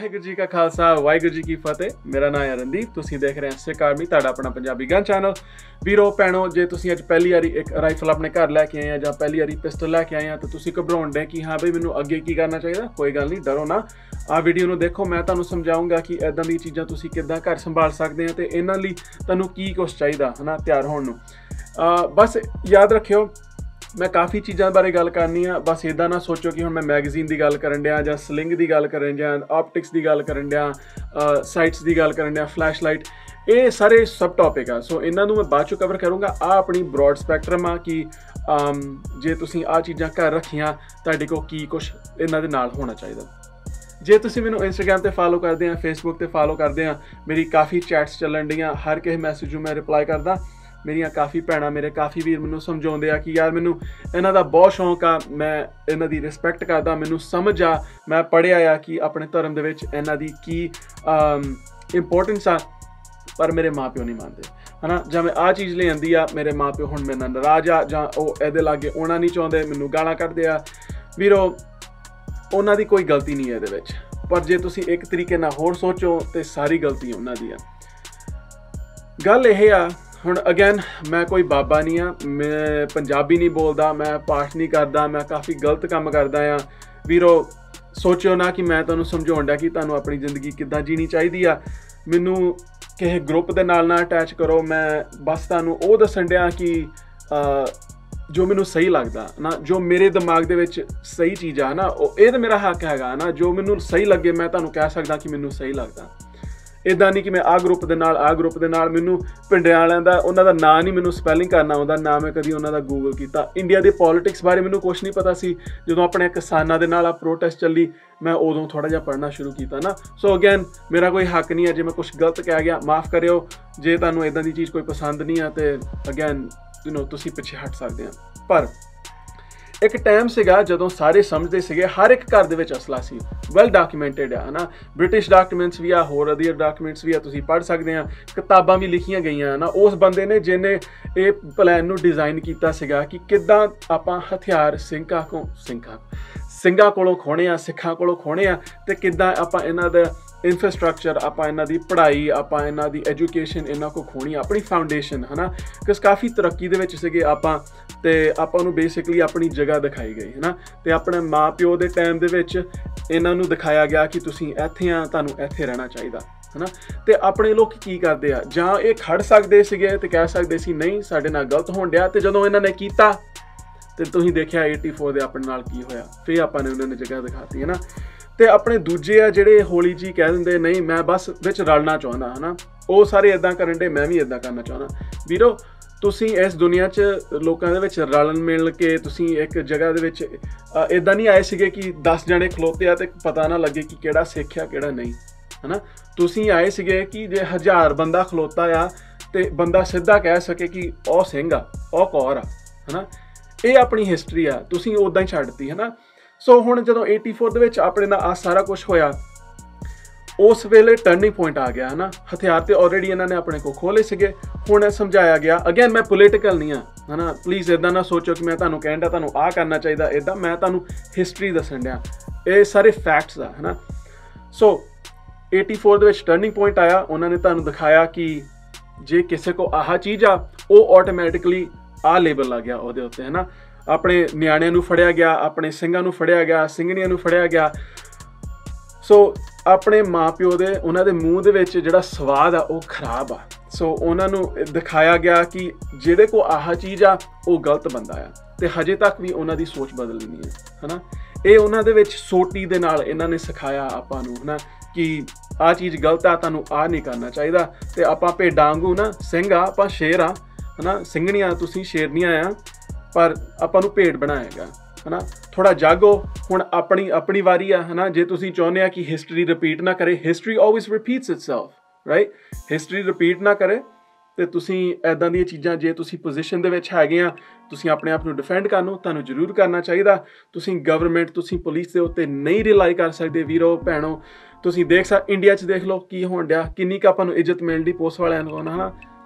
वाहिगुरू जी का खालसा वाहिगुरू जी की फतेह। मेरा नाम है रणदीप, तुसीं देख रहे हैं सिख आर्मी, तुहाडा अपना पंजाबी गन चैनल। वीरो भैणो, जे तुसीं अज पहली वारी एक राइफल अपने घर लैके आए जां पहली वारी पिस्टल लैके आए तो तुसीं घबराउण डे कि हाँ बई मैनूं अगे की करना चाहिए। कोई गल नहीं, डरो ना। आ वीडियो नूं देखो, मैं तुहानूं समझाऊंगा कि इदां दी चीज़ां तुसीं किद्दां घर संभाल सकदे हो ते इन्हां लई तुहानूं की कुछ चाहिदा है ना तैयार होण नूं। बस याद रखियो, मैं काफ़ी चीज़ों बारे गल करनी है। बस इदा ना सोचो कि हुण मैं मैगजीन की गल करन डया जां स्लिंग की गल करन डया, ऑप्टिक्स की गल करन डया, साइट्स की गल करन डया, फ्लैश लाइट, ये सारे सब टॉपिक आ। सो इन्हों मैं बाद चों कवर करूँगा। आ अपनी ब्रॉड स्पैक्ट्रम आ कि जे तुसीं आ चीज़ां घर रखियां तुहाडे कोल की कुछ इन्हां दे नाल होना चाहिए। जे तुसीं मैनूं इंस्टाग्राम ते फॉलो करदे हैं, फेसबुक ते फॉलो करदे हैं, मेरी काफ़ी चैट्स चलन डीआं, हर किसी मैसेज नूं मैं रिप्लाई करदा। मेरिया काफ़ी भैणां, मेरे काफ़ी वीर मैनूं समझाउंदे आ कि यार मैनूं इन्हां दा बहुत शौक आ, मैं इन्हां दी रिस्पैक्ट करदा, मैनूं समझ आ, मैं पढ़िया आ कि अपने धर्म दे विच इन्हां दी की इंपोर्टेंस आ, पर मेरे माँ प्यो नहीं मानते है ना। जां मैं आ चीज़ ले आंदी आ, मेरे माँ प्यो हुण मेरे नाल नाराज़ आ, जां ओह इहदे लागे आउणा नहीं चाहुंदे, मैनूं गालां कढदे आ। वीरो, उन्हां दी कोई गलती नहीं है इहदे विच, पर जे तुसीं एक तरीके नाल होर सोचो तो सारी गलती उन्हां दी आ। गल इह आ, हुण अगैन मैं कोई बाबा नहीं हाँ, मैं पंजाबी नहीं बोलता, मैं पाठ नहीं करता, मैं काफ़ी गलत काम करता हाँ। वीरो, सोचो ना कि मैं तुहानूं समझाउण डया कि तुहानूं अपनी जिंदगी किद्दां जीनी चाहिदी आ। मैनूं किसी ग्रुप दे नाल ना अटैच करो, मैं बस तुहानूं ओह दस्सण डया कि जो मैनूं सही लगदा ना, जो मेरे दिमाग दे विच सही चीज़ आ ना, ये तो मेरा हक हैगा ना। जो मैनूं सही लगे मैं तुहानूं कह सकदा कि मैनूं सही लगदा। इदा नहीं कि मैं आ ग्रुप दे नाल मैनूं पिंडियां वालियां दा उन्हां दा नाम नहीं मैनूं स्पैलिंग करना आउंदा, ना मैं कदी उन्हां दा गूगल कीता। इंडिया दी पॉलिटिक्स बारे मैनूं कुछ नहीं पता सी, जदों अपने किसानां दे नाल प्रोटेस्ट चली मैं उदों थोड़ा जिहा पढ़ना शुरू किया ना। सो अगैन मेरा कोई हक नहीं है, जे मैं कुछ गलत कह गया माफ़ करियो। जे तुहानूं इदां दी चीज़ कोई पसंद नहीं है तो अगैन तुसीं पिछे हट सकदे हो। पर एक टाइम सीगा जदों सारे समझते सीगे, हर एक घर दे विच असला सी, वैल डॉक्यूमेंटेड है ना। ब्रिटिश डॉक्यूमेंट्स भी आ, होर अदर डॉक्यूमेंट्स भी आ, तुसीं पढ़ सकते हैं, किताबां भी लिखियां गईयां ना उस बंदे ने जिन्हें ये प्लान नूं डिज़ाइन कीता सीगा कि किद्दां आपां हथियार ਸਿੰਘਾਂ कोलों खोने आ, सिखां कोलों खोने आ, ते किद्दां आपां इन्हां दा इंफ्रास्ट्रक्चर, आपां इन्हां दी पढ़ाई, आपां इन्हां दी एजुकेशन इन्हां को खोनी अपनी फाउंडेशन है ना। किस काफ़ी तरक्की दे विच सीगे आपां, ते आपां नूं बेसिकली अपनी जगह दिखाई गई है ना। ते अपने माँ प्यो दे टाइम दे विच इन्हां नूं दिखाया गया कि तुसीं इत्थे आ, तुहानूं इत्थे रहना चाहिदा है ना। ते अपने लोग की करदे आ, जां ये खड़ सकदे सीगे ते कह सकदे सी नहीं साडे नाल गलत होण डिया, ते जदों इन्हां ने कीता तो तुसीं देखिया 84 दे अपने नाल की होया, फिर आपां ने उन्होंने जगह दिखाती है ना। तो अपने दूजे आ जिहड़े हौली जी कह दिंदे नहीं मैं बस विच रलना चाहुंदा है ना, वो सारे इदां करन दे, मैं भी इदां करना चाहुंदा। वीरो, तुसीं इस दुनिया च लोकां दे विच रलन मिल के तुसीं एक जगह दे विच इदां नहीं आए सीगे कि 10 जने खलोते आ ते पता ना लगे कि किहड़ा सिख आ किहड़ा नहीं है ना। तुसीं आए सीगे कि जे 1000 बंदा खलोता आ ते बंदा सीधा कह सके कि ओह सिंह आ, ओह कौर आ, है ना। ये अपनी हिस्टरी आ, तुसीं उदां ही छड्डती है ना। सो हुण जदों 84 दे विच अपने नाल आ सारा कुछ होया, उस वेले टर्निंग पॉइंट आ गया है ना। हथियार तो ऑलरेडी इन्होंने अपने को खोले सीगे, हुण समझाया गया। अगेन मैं पोलिटिकल नहीं हाँ है ना, प्लीज़ इदां ना सोचो कि मैं तुहानूं कहण डया तुहानूं आ करना चाहिए, इदां मैं तुहानूं हिस्टरी दस्सण डया, ये सारे फैक्ट्स आ है ना। सो 84 दे विच टर्निंग पॉइंट आया, उन्होंने तुहानूं दिखाया कि जे किसी को आह चीज़ आ वो ऑटोमैटिकली आ लेबल लग गया उहदे उत्ते है ना। अपने नियाणिਆਂ ਨੂੰ फड़िया गया, अपने ਸਿੰਘਾਂ ਨੂੰ फड़िया गया, ਸਿੰਘਣੀਆਂ ਨੂੰ फड़िया गया। सो अपने माँ प्यो दे उन्हां दे मूँह दे विच जिहड़ा स्वाद आ वो खराब आ। सो उन्हां नूं दिखाया गया कि जिहड़े को आह चीज़ आ वो गलत बंदा आ, ते हजे तक भी उन्हां दी सोच बदलनी नहीं है ना। ये उन्हां दे विच सोटी दे नाल इन्हां ने सिखाया आपां नूं है ना कि आ चीज़ गलत आ, तुहानूं आ नहीं करना चाहिए। ते आपां भेडां वांगू ना ਸਿੰਘ आ, आपां शेर आ है ना, ਸਿੰਘਣੀਆਂ तुसीं शेरनियां आ, पर आपां नूं भेड़ बनाया गया है ना। थोड़ा जागो, हुण अपनी वारी आ है ना। जे तुसीं चाहुंदे आ कि हिस्टरी रिपीट ना करे, history always repeats itself, right. History repeat ना करे तो तुसीं इदां दी चीज़ां जे तुसीं पोजीशन दे विच हैगे आ, तुसीं अपने आप नूं डिफेंड करनो तुहानूं जरूर करना चाहिए। तुसीं गवर्नमेंट, तुसीं पुलिस दे उत्ते नहीं रिलाई कर सकदे वीरो भैणो। तुसीं देख इंडिया च देख लो की होण डिया, किन्नी क आपां नूं इज्जत मिलदी पुलिस वालियां नूं है ना।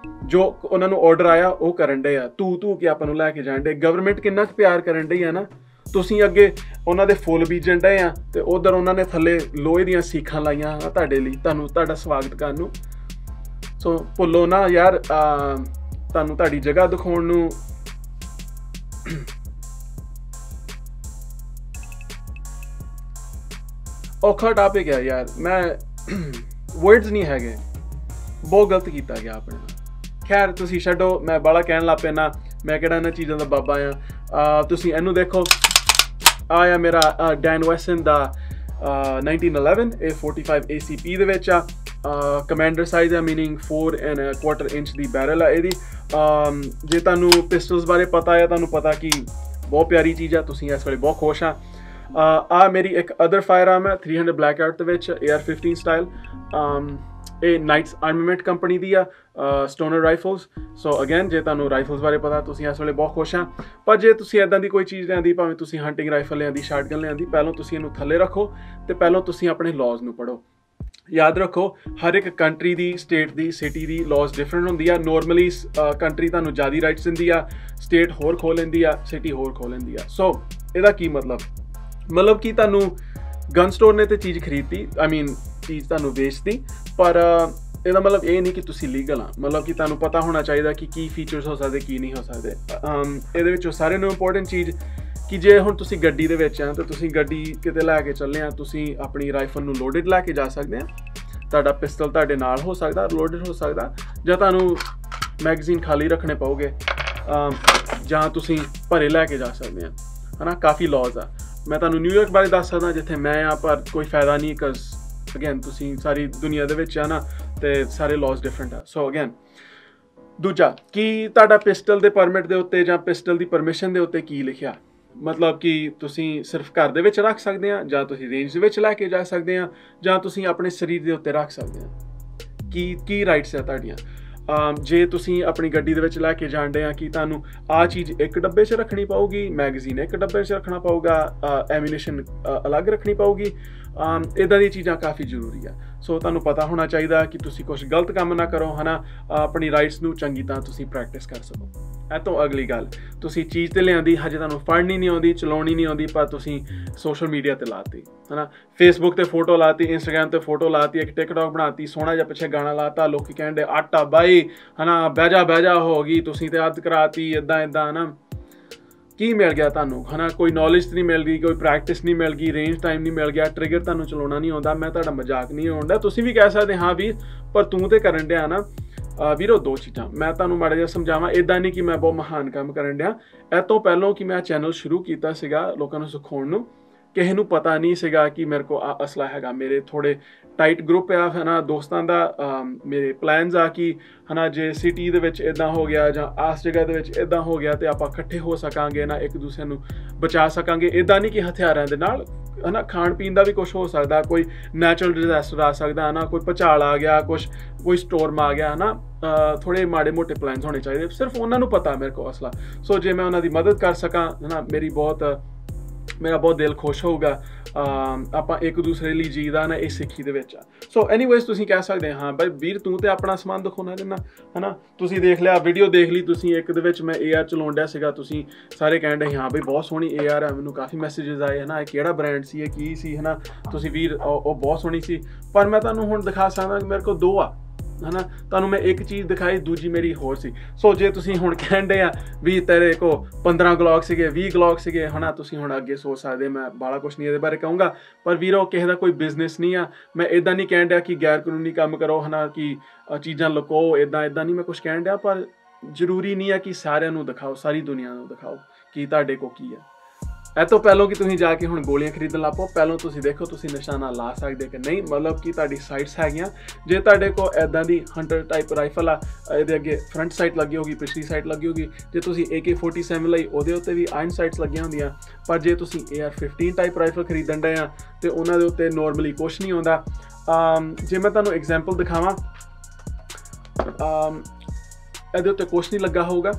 जो उन्होंने ऑर्डर आया वो करन डे आ, तू के आपां नूं लैके जाण डे। गवर्नमेंट किन्ना प्यार करन डई है ना। ਤੁਸੀਂ ਅੱਗੇ ਉਹਨਾਂ ਦੇ ਫੁੱਲ ਬੀਜਣ ਡਏ ਆ ਤੇ ਉਧਰ ਉਹਨਾਂ ਨੇ ਥੱਲੇ ਲੋਹੇ ਦੀਆਂ ਸੀਖਾਂ ਲਾਈਆਂ ਤੁਹਾਡੇ ਲਈ, ਤੁਹਾਡਾ ਸਵਾਗਤ ਕਰਨ ਨੂੰ। ਸੋ ਭੁੱਲੋ ਨਾ ਯਾਰ, ਤੁਹਾਨੂੰ ਤੁਹਾਡੀ ਜਗ੍ਹਾ ਦਿਖਾਉਣ ਨੂੰ ਔਖਾ ਟਾਪਿਕ ਹੈ ਯਾਰ, ਮੈਂ ਵਰਡਸ ਨਹੀਂ ਹੈਗੇ, ਬਹੁਤ ਗਲਤ ਕੀਤਾ ਗਿਆ ਆਪਣੇ ਨਾਲ। ਖੈਰ ਤੁਸੀਂ ਛੱਡੋ, ਮੈਂ ਬਾਲਾ ਕਹਿਣ ਲੱਗ ਪੈਣਾ, ਮੈਂ ਕਿਹੜਾ ਇਹਨਾਂ ਚੀਜ਼ਾਂ ਦਾ ਬਾਬਾ ਆ। ਤੁਸੀਂ ਇਹਨੂੰ ਦੇਖੋ, ਆ ਮੇਰਾ ਡੈਨ ਵੈਸਨ ਦਾ 1911 A45 ACP ਦੇ ਵਿੱਚ ਆ, ਕਮਾਂਡਰ ਸਾਈਜ਼ ਹੈ, ਮੀਨਿੰਗ 4¼ ਇੰਚ ਦੀ ਬੈਰਲ ਆ ਇਹਦੀ। ਜੇ ਤੁਹਾਨੂੰ ਪਿਸਟਲਸ ਬਾਰੇ ਪਤਾ ਹੈ, ਤੁਹਾਨੂੰ ਪਤਾ ਕਿ ਬਹੁਤ ਪਿਆਰੀ ਚੀਜ਼ ਆ, ਤੁਸੀਂ ਇਸ ਵੇਲੇ ਬਹੁਤ ਖੁਸ਼ ਆ। ਮੇਰੀ ਇੱਕ ਅਦਰ ਫਾਇਰ ਆਰਮ ਹੈ 300 ਬਲੈਕ ਆਊਟ ਦੇ ਵਿੱਚ, AR-15 ਸਟਾਈਲ। ਇਹ ਨਾਈਟਸ ਆਰਮਮੈਂਟ ਕੰਪਨੀ ਦੀ ਆ, ਸਟੋਨਰ ਰਾਈਫਲਸ। ਸੋ ਅਗੇਨ ਜੇ ਤੁਹਾਨੂੰ ਰਾਈਫਲਸ ਬਾਰੇ ਪਤਾ, ਤੁਸੀਂ ਇਸ ਵੇਲੇ ਬਹੁਤ ਖੁਸ਼ ਆ। ਪਰ ਜੇ ਤੁਸੀਂ ਇੱਦਾਂ ਦੀ ਕੋਈ ਚੀਜ਼ ਲਿਆਂਦੀ, ਭਾਵੇਂ ਤੁਸੀਂ ਹੰਟਿੰਗ ਰਾਈਫਲ ਲਿਆਂਦੀ, ਸ਼ਾਟਗਨ ਲਿਆਂਦੀ, ਪਹਿਲਾਂ ਤੁਸੀਂ ਇਹਨੂੰ ਥੱਲੇ ਰੱਖੋ ਤੇ ਪਹਿਲਾਂ ਤੁਸੀਂ ਆਪਣੇ ਲਾਜ਼ ਨੂੰ ਪੜ੍ਹੋ। ਯਾਦ ਰੱਖੋ, ਹਰ ਇੱਕ ਕੰਟਰੀ ਦੀ, ਸਟੇਟ ਦੀ, ਸਿਟੀ ਦੀ ਲਾਜ਼ ਡਿਫਰੈਂਟ ਹੁੰਦੀ ਆ। ਨੋਰਮਲੀ ਕੰਟਰੀ ਤੁਹਾਨੂੰ ਜ਼ਿਆਦਾ ਰਾਈਟਸ ਦਿੰਦੀ ਆ, ਸਟੇਟ ਹੋਰ ਖੋਲ ਲੈਂਦੀ ਆ, ਸਿਟੀ ਹੋਰ ਖੋਲ ਲੈਂਦੀ ਆ। ਸੋ ਇਹਦਾ ਕੀ ਮਤਲਬ ਕਿ ਤੁਹਾਨੂੰ ਗਨ ਸਟੋਰ ਨੇ ਤੇ ਚੀਜ਼ ਖਰੀਦਤੀ, ਆਈ ਮੀਨ ਚੀਜ਼ ਤੁਹਾਨੂੰ ਵੇਚਤੀ, ਪਰ ਇਹਦਾ ਮਤਲਬ ਇਹ ਨਹੀਂ ਕਿ ਤੁਸੀਂ ਲੀਗਲ ਆ। ਮਤਲਬ ਕਿ ਤੁਹਾਨੂੰ ਪਤਾ ਹੋਣਾ ਚਾਹੀਦਾ ਕਿ ਕੀ ਫੀਚਰਸ ਹੋ ਸਕਦੇ, ਕੀ ਨਹੀਂ ਹੋ ਸਕਦੇ। ਇਹਦੇ ਵਿੱਚੋਂ ਸਾਰਿਆਂ ਨੂੰ ਇੰਪੋਰਟੈਂਟ ਚੀਜ਼ ਕਿ ਜੇ ਹੁਣ ਤੁਸੀਂ ਗੱਡੀ ਦੇ ਵਿੱਚ ਆ ਤਾਂ ਤੁਸੀਂ ਗੱਡੀ ਕਿਤੇ ਲੈ ਕੇ ਚੱਲੇ ਆ, ਤੁਸੀਂ ਆਪਣੀ ਰਾਈਫਲ ਨੂੰ ਲੋਡਡ ਲੈ ਕੇ ਜਾ ਸਕਦੇ ਆ। ਤੁਹਾਡਾ ਪਿਸਟਲ ਤੁਹਾਡੇ ਨਾਲ ਹੋ ਸਕਦਾ, ਲੋਡਡ ਹੋ ਸਕਦਾ, ਜਾਂ ਤੁਹਾਨੂੰ ਮੈਗਜ਼ੀਨ ਖਾਲੀ ਰੱਖਣੇ ਪਊਗੇ, ਜਾਂ ਤੁਸੀਂ ਭਰੇ ਲੈ ਕੇ ਜਾ ਸਕਦੇ ਆ, ਹੈ ਨਾ। ਕਾਫੀ ਲਾਜ਼ ਆ। ਮੈਂ ਤੁਹਾਨੂੰ ਨਿਊਯਾਰਕ ਬਾਰੇ ਦੱਸ ਸਕਦਾ ਜਿੱਥੇ ਮੈਂ ਆ, ਪਰ ਕੋਈ ਫਾਇਦਾ ਨਹੀਂ, ਬਿਕਾਜ਼ ਅਗੇਨ ਤੁਸੀਂ ਸਾਰੀ ਦੁਨੀਆ ਦੇ ਵਿੱਚ ਆ ਨਾ, ਤੇ ਸਾਰੇ ਲਾਜ਼ ਡਿਫਰੈਂਟ ਆ। ਸੋ ਅਗੇਨ ਦੂਜਾ, ਕਿ ਤੁਹਾਡਾ ਪਿਸਟਲ ਦੇ ਪਰਮਿਟ ਦੇ ਉੱਤੇ ਜਾਂ ਪਿਸਟਲ ਦੀ ਪਰਮਿਸ਼ਨ ਦੇ ਉੱਤੇ ਕੀ ਲਿਖਿਆ, ਮਤਲਬ ਕਿ ਤੁਸੀਂ ਸਿਰਫ ਘਰ ਦੇ ਵਿੱਚ ਰੱਖ ਸਕਦੇ ਆ, ਜਾਂ ਤੁਸੀਂ ਰੇਂਜ ਦੇ ਵਿੱਚ ਲੈ ਕੇ ਜਾ ਸਕਦੇ ਆ, ਜਾਂ ਤੁਸੀਂ ਆਪਣੇ ਸਰੀਰ ਦੇ ਉੱਤੇ ਰੱਖ ਸਕਦੇ ਆ। ਕੀ ਰਾਈਟਸ ਆ ਤੁਹਾਡੀਆਂ। ਜੇ ਤੁਸੀਂ ਆਪਣੀ ਗੱਡੀ ਦੇ ਵਿੱਚ ਲੈ ਕੇ ਜਾਂਦੇ ਆ ਕਿ ਤੁਹਾਨੂੰ ਆਹ ਚੀਜ਼ ਇੱਕ ਡੱਬੇ 'ਚ ਰੱਖਣੀ ਪਊਗੀ, ਮੈਗਜ਼ੀਨ ਇੱਕ ਡੱਬੇ 'ਚ ਰੱਖਣਾ ਪਊਗਾ, ਐਮੂਨੀਸ਼ਨ ਅਲੱਗ ਰੱਖਣੀ ਪਊਗੀ, ਇੱਦਾਂ ਦੀਆਂ ਚੀਜ਼ਾਂ ਕਾਫੀ ਜ਼ਰੂਰੀ ਆ। ਸੋ ਤੁਹਾਨੂੰ ਪਤਾ ਹੋਣਾ ਚਾਹੀਦਾ ਕਿ ਤੁਸੀਂ ਕੁਛ ਗਲਤ ਕੰਮ ਨਾ ਕਰੋ, ਹੈ ਨਾ। ਆਪਣੀ ਰਾਈਟਸ ਨੂੰ ਚੰਗੀ ਤਰ੍ਹਾਂ ਤੁਸੀਂ ਪ੍ਰੈਕਟਿਸ ਕਰ ਸਕੋ। ਇਹ ਤੋਂ ਅਗਲੀ ਗੱਲ, ਤੁਸੀਂ ਚੀਜ਼ ਤੇ ਲਿਆਂਦੀ, ਹਜੇ ਤੁਹਾਨੂੰ ਫੜਨੀ ਨਹੀਂ ਆਉਂਦੀ, ਚਲਾਉਣੀ ਨਹੀਂ ਆਉਂਦੀ, ਪਰ ਤੁਸੀਂ ਸੋਸ਼ਲ ਮੀਡੀਆ ਤੇ ਲਾਤੀ, ਹੈ ਨਾ। ਫੇਸਬੁੱਕ ਤੇ ਫੋਟੋ ਲਾਤੀ, ਇੰਸਟਾਗ੍ਰਾਮ ਤੇ ਫੋਟੋ ਲਾਤੀ, ਇੱਕ ਟਿਕਟੌਕ ਬਣਾਤੀ, ਸੋਹਣਾ ਜਿਹਾ ਪਿੱਛੇ ਗਾਣਾ ਲਾਤਾ, ਲੋਕੀ ਕਹਿੰਦੇ ਆਟਾ ਬਾਈ, ਹੈ ਨਾ, ਬਹਿ ਜਾ ਹੋ ਗਈ, ਤੁਸੀਂ ਤੇ ਅੱਧ ਕਰਾਤੀ, ਇੱਦਾਂ ਹੈ ਨਾ। ਕੀ ਮਿਲ ਗਿਆ ਤੁਹਾਨੂੰ, ਹੈ ਨਾ। ਕੋਈ ਨੌਲੇਜ ਨਹੀਂ ਮਿਲ ਗਈ, ਕੋਈ ਪ੍ਰੈਕਟਿਸ ਨਹੀਂ ਮਿਲ ਗਈ, ਰੇਂਜ ਟਾਈਮ ਨਹੀਂ ਮਿਲ ਗਿਆ, ਟ੍ਰਿਗਰ ਤੁਹਾਨੂੰ ਚਲਾਉਣਾ ਨਹੀਂ ਆਉਂਦਾ। ਮੈਂ ਤੁਹਾਡਾ ਮਜ਼ਾਕ ਨਹੀਂ ਆਉਂਦਾ, ਤੁਸੀਂ ਵੀ ਕਹਿ ਸਕਦੇ ਹਾਂ ਵੀਰ, ਪਰ ਤੂੰ ਤੇ ਕਰਨ ਡਿਆ ਨਾ। ਵੀਰੋ ਦੋ ਚੀਜ਼ਾਂ ਮੈਂ ਤੁਹਾਨੂੰ ਮਾੜਾ ਜਿਹਾ ਸਮਝਾਵਾਂ। ਇੱਦਾਂ ਨਹੀਂ ਕਿ ਮੈਂ ਬਹੁਤ ਮਹਾਨ ਕੰਮ ਕਰਨ ਡਿਆ। ਇਹ ਤੋਂ ਪਹਿਲਾਂ ਕਿ ਮੈਂ ਚੈਨਲ ਸ਼ੁਰੂ ਕੀਤਾ ਸੀਗਾ ਲੋਕਾਂ ਨੂੰ ਸਿਖਾਉਣ ਨੂੰ, ਕਿਸੇ ਨੂੰ ਪਤਾ ਨਹੀਂ ਸੀਗਾ ਕਿ ਮੇਰੇ ਕੋਲ ਆ ਅਸਲਾ ਹੈਗਾ। ਮੇਰੇ ਥੋੜੇ ਟਾਈਟ ਗਰੁੱਪ ਆ, ਹੈ ਨਾ, ਦੋਸਤਾਂ ਦਾ। ਮੇਰੇ ਪਲਾਨਸ ਆ ਕਿ ਹੈ ਨਾ, ਜੇ ਸਿਟੀ ਦੇ ਵਿੱਚ ਇੱਦਾਂ ਹੋ ਗਿਆ ਜਾਂ ਆਸ ਜਗ੍ਹਾ ਦੇ ਵਿੱਚ ਇੱਦਾਂ ਹੋ ਗਿਆ, ਤੇ ਆਪਾਂ ਇਕੱਠੇ ਹੋ ਸਕਾਂਗੇ ਨਾ, ਇੱਕ ਦੂਸਰੇ ਨੂੰ ਬਚਾ ਸਕਾਂਗੇ। ਇੱਦਾਂ ਨਹੀਂ ਕਿ ਹਥਿਆਰਾਂ ਦੇ ਨਾਲ, ਹੈ ਨਾ, ਖਾਣ ਪੀਣ ਦਾ ਵੀ ਕੁਛ ਹੋ ਸਕਦਾ, ਕੋਈ ਨੈਚੁਰਲ ਡਿਜ਼ਾਸਟਰ ਆ ਸਕਦਾ, ਹੈ ਨਾ, ਕੋਈ ਭੁਚਾਲ ਆ ਗਿਆ, ਕੋਈ ਸਟੋਰਮ ਆ ਗਿਆ, ਹੈ ਨਾ। ਥੋੜੇ ਮਾੜੇ ਮੋਟੇ ਪਲਾਨਸ ਹੋਣੇ ਚਾਹੀਦੇ, ਸਿਰਫ ਉਹਨਾਂ ਨੂੰ ਪਤਾ ਮੇਰੇ ਕੋਲ ਅਸਲਾ। ਸੋ ਜੇ ਮੈਂ ਉਹਨਾਂ ਦੀ ਮਦਦ ਕਰ ਸਕਾਂ, ਹੈ ਨਾ, ਮੇਰਾ ਬਹੁਤ ਦਿਲ ਖੁਸ਼ ਹੋਊਗਾ। ਆਪਾਂ ਇੱਕ ਦੂਸਰੇ ਲਈ ਜੀਦਾ ਨਾ, ਇਹ ਸਿੱਖੀ ਦੇ ਵਿੱਚ ਆ। ਸੋ ਐਨੀਵੇਜ਼ ਤੁਸੀਂ ਕਹਿ ਸਕਦੇ ਹਾਂ ਬਾਈ ਵੀਰ ਤੂੰ ਤੇ ਆਪਣਾ ਸਮਾਨ ਦਿਖਾਉਣਾ ਦਿੰਦਾ, ਹੈ ਨਾ। ਤੁਸੀਂ ਦੇਖ ਲਿਆ, ਵੀਡੀਓ ਦੇਖ ਲਈ ਤੁਸੀਂ, ਇੱਕ ਦੇ ਵਿੱਚ ਮੈਂ AR ਚਲਾਉਣ ਡਿਆ ਸੀਗਾ, ਤੁਸੀਂ ਸਾਰੇ ਕਹਿਣ ਡੇ ਹਾਂ ਬਈ ਬਹੁਤ ਸੋਹਣੀ AR ਆ, ਮੈਨੂੰ ਕਾਫੀ ਮੈਸੇजेस ਆਏ, ਹੈ ਨਾ, ਇਹ ਕਿਹੜਾ ਬ੍ਰਾਂਡ ਸੀ, ਇਹ ਕੀ ਸੀ, ਹੈ ਨਾ। ਤੁਸੀਂ ਵੀਰ ਉਹ ਬਹੁਤ ਸੋਹਣੀ ਸੀ, ਪਰ ਮੈਂ ਤੁਹਾਨੂੰ ਹੁਣ ਦਿਖਾ ਸਕਦਾ ਕਿ ਮੇਰੇ ਕੋਲ ਦੋ ਆ, ਹੈ ਨਾ। ਤੁਹਾਨੂੰ ਮੈਂ ਇੱਕ ਚੀਜ਼ ਦਿਖਾਈ, ਦੂਜੀ ਮੇਰੀ ਹੋਰ ਸੀ। ਸੋ ਜੇ ਤੁਸੀਂ ਹੁਣ ਕਹਿੰਦੇ ਆ ਵੀ ਤੇਰੇ ਕੋਲ 15 ਗਲੌਕ ਸੀਗੇ, 20 ਗਲੌਕ ਸੀਗੇ, ਹੈ ਨਾ, ਤੁਸੀਂ ਹੁਣ ਅੱਗੇ ਸੋਚ ਸਕਦੇ। ਮੈਂ ਬਾਲਾ ਕੁਛ ਨਹੀਂ ਇਹਦੇ ਬਾਰੇ ਕਹੂੰਗਾ, ਪਰ ਵੀਰੋ ਕਿਸੇ ਦਾ ਕੋਈ ਬਿਜ਼ਨਸ ਨਹੀਂ ਆ। ਮੈਂ ਇੱਦਾਂ ਨਹੀਂ ਕਹਿਣ ਡਿਆ ਕਿ ਗੈਰ ਕਾਨੂੰਨੀ ਕੰਮ ਕਰੋ, ਹੈ ਨਾ, ਕਿ ਚੀਜ਼ਾਂ ਲੁਕੋ, ਇੱਦਾਂ ਨਹੀਂ ਮੈਂ ਕੁਛ ਕਹਿਣ ਡਿਆ। ਪਰ ਜ਼ਰੂਰੀ ਨਹੀਂ ਆ ਕਿ ਸਾਰਿਆਂ ਨੂੰ ਦਿਖਾਓ, ਸਾਰੀ ਦੁਨੀਆ ਨੂੰ ਦਿਖਾਓ ਕਿ ਤੁਹਾਡੇ ਕੋਲ ਕੀ ਆ। ਇਹ ਤੋਂ ਪਹਿਲਾਂ ਕਿ ਤੁਸੀਂ ਜਾ ਕੇ ਹੁਣ ਗੋਲੀਆਂ ਖਰੀਦਣ ਲੱਗ ਪਓ, ਪਹਿਲਾਂ ਤੁਸੀਂ ਦੇਖੋ ਤੁਸੀਂ ਨਿਸ਼ਾਨਾ ਲਾ ਸਕਦੇ ਕਿ ਨਹੀਂ, ਮਤਲਬ ਕਿ ਤੁਹਾਡੀ ਸਾਈਟਸ ਹੈਗੀਆਂ। ਜੇ ਤੁਹਾਡੇ ਕੋਲ ਇੱਦਾਂ ਦੀ ਹੰਟਰ ਟਾਈਪ ਰਾਈਫਲ ਆ, ਇਹਦੇ ਅੱਗੇ ਫਰੰਟ ਸਾਈਟ ਲੱਗੀ ਹੋਗੀ, ਪਿਛਲੀ ਸਾਈਟ ਲੱਗੀ ਹੋਗੀ। ਜੇ ਤੁਸੀਂ AK-47 ਲਈ, ਉਹਦੇ ਉੱਤੇ ਵੀ ਆਇਰਨ ਸਾਈਟਸ ਲੱਗੀਆਂ ਹੁੰਦੀਆਂ। ਪਰ ਜੇ ਤੁਸੀਂ AR-15 ਟਾਈਪ ਰਾਈਫਲ ਖਰੀਦਣ ਡਏ ਆ ਤੇ ਉਹਨਾਂ ਦੇ ਉੱਤੇ ਨੋਰਮਲੀ ਕੁਛ ਨਹੀਂ ਆਉਂਦਾ। ਜੇ ਮੈਂ ਤੁਹਾਨੂੰ ਐਗਜ਼ਾਮਪਲ ਦਿਖਾਵਾਂ, ਇਹਦੇ ਉੱਤੇ ਕੁਛ ਨਹੀਂ ਲੱਗਾ ਹੋਊਗਾ।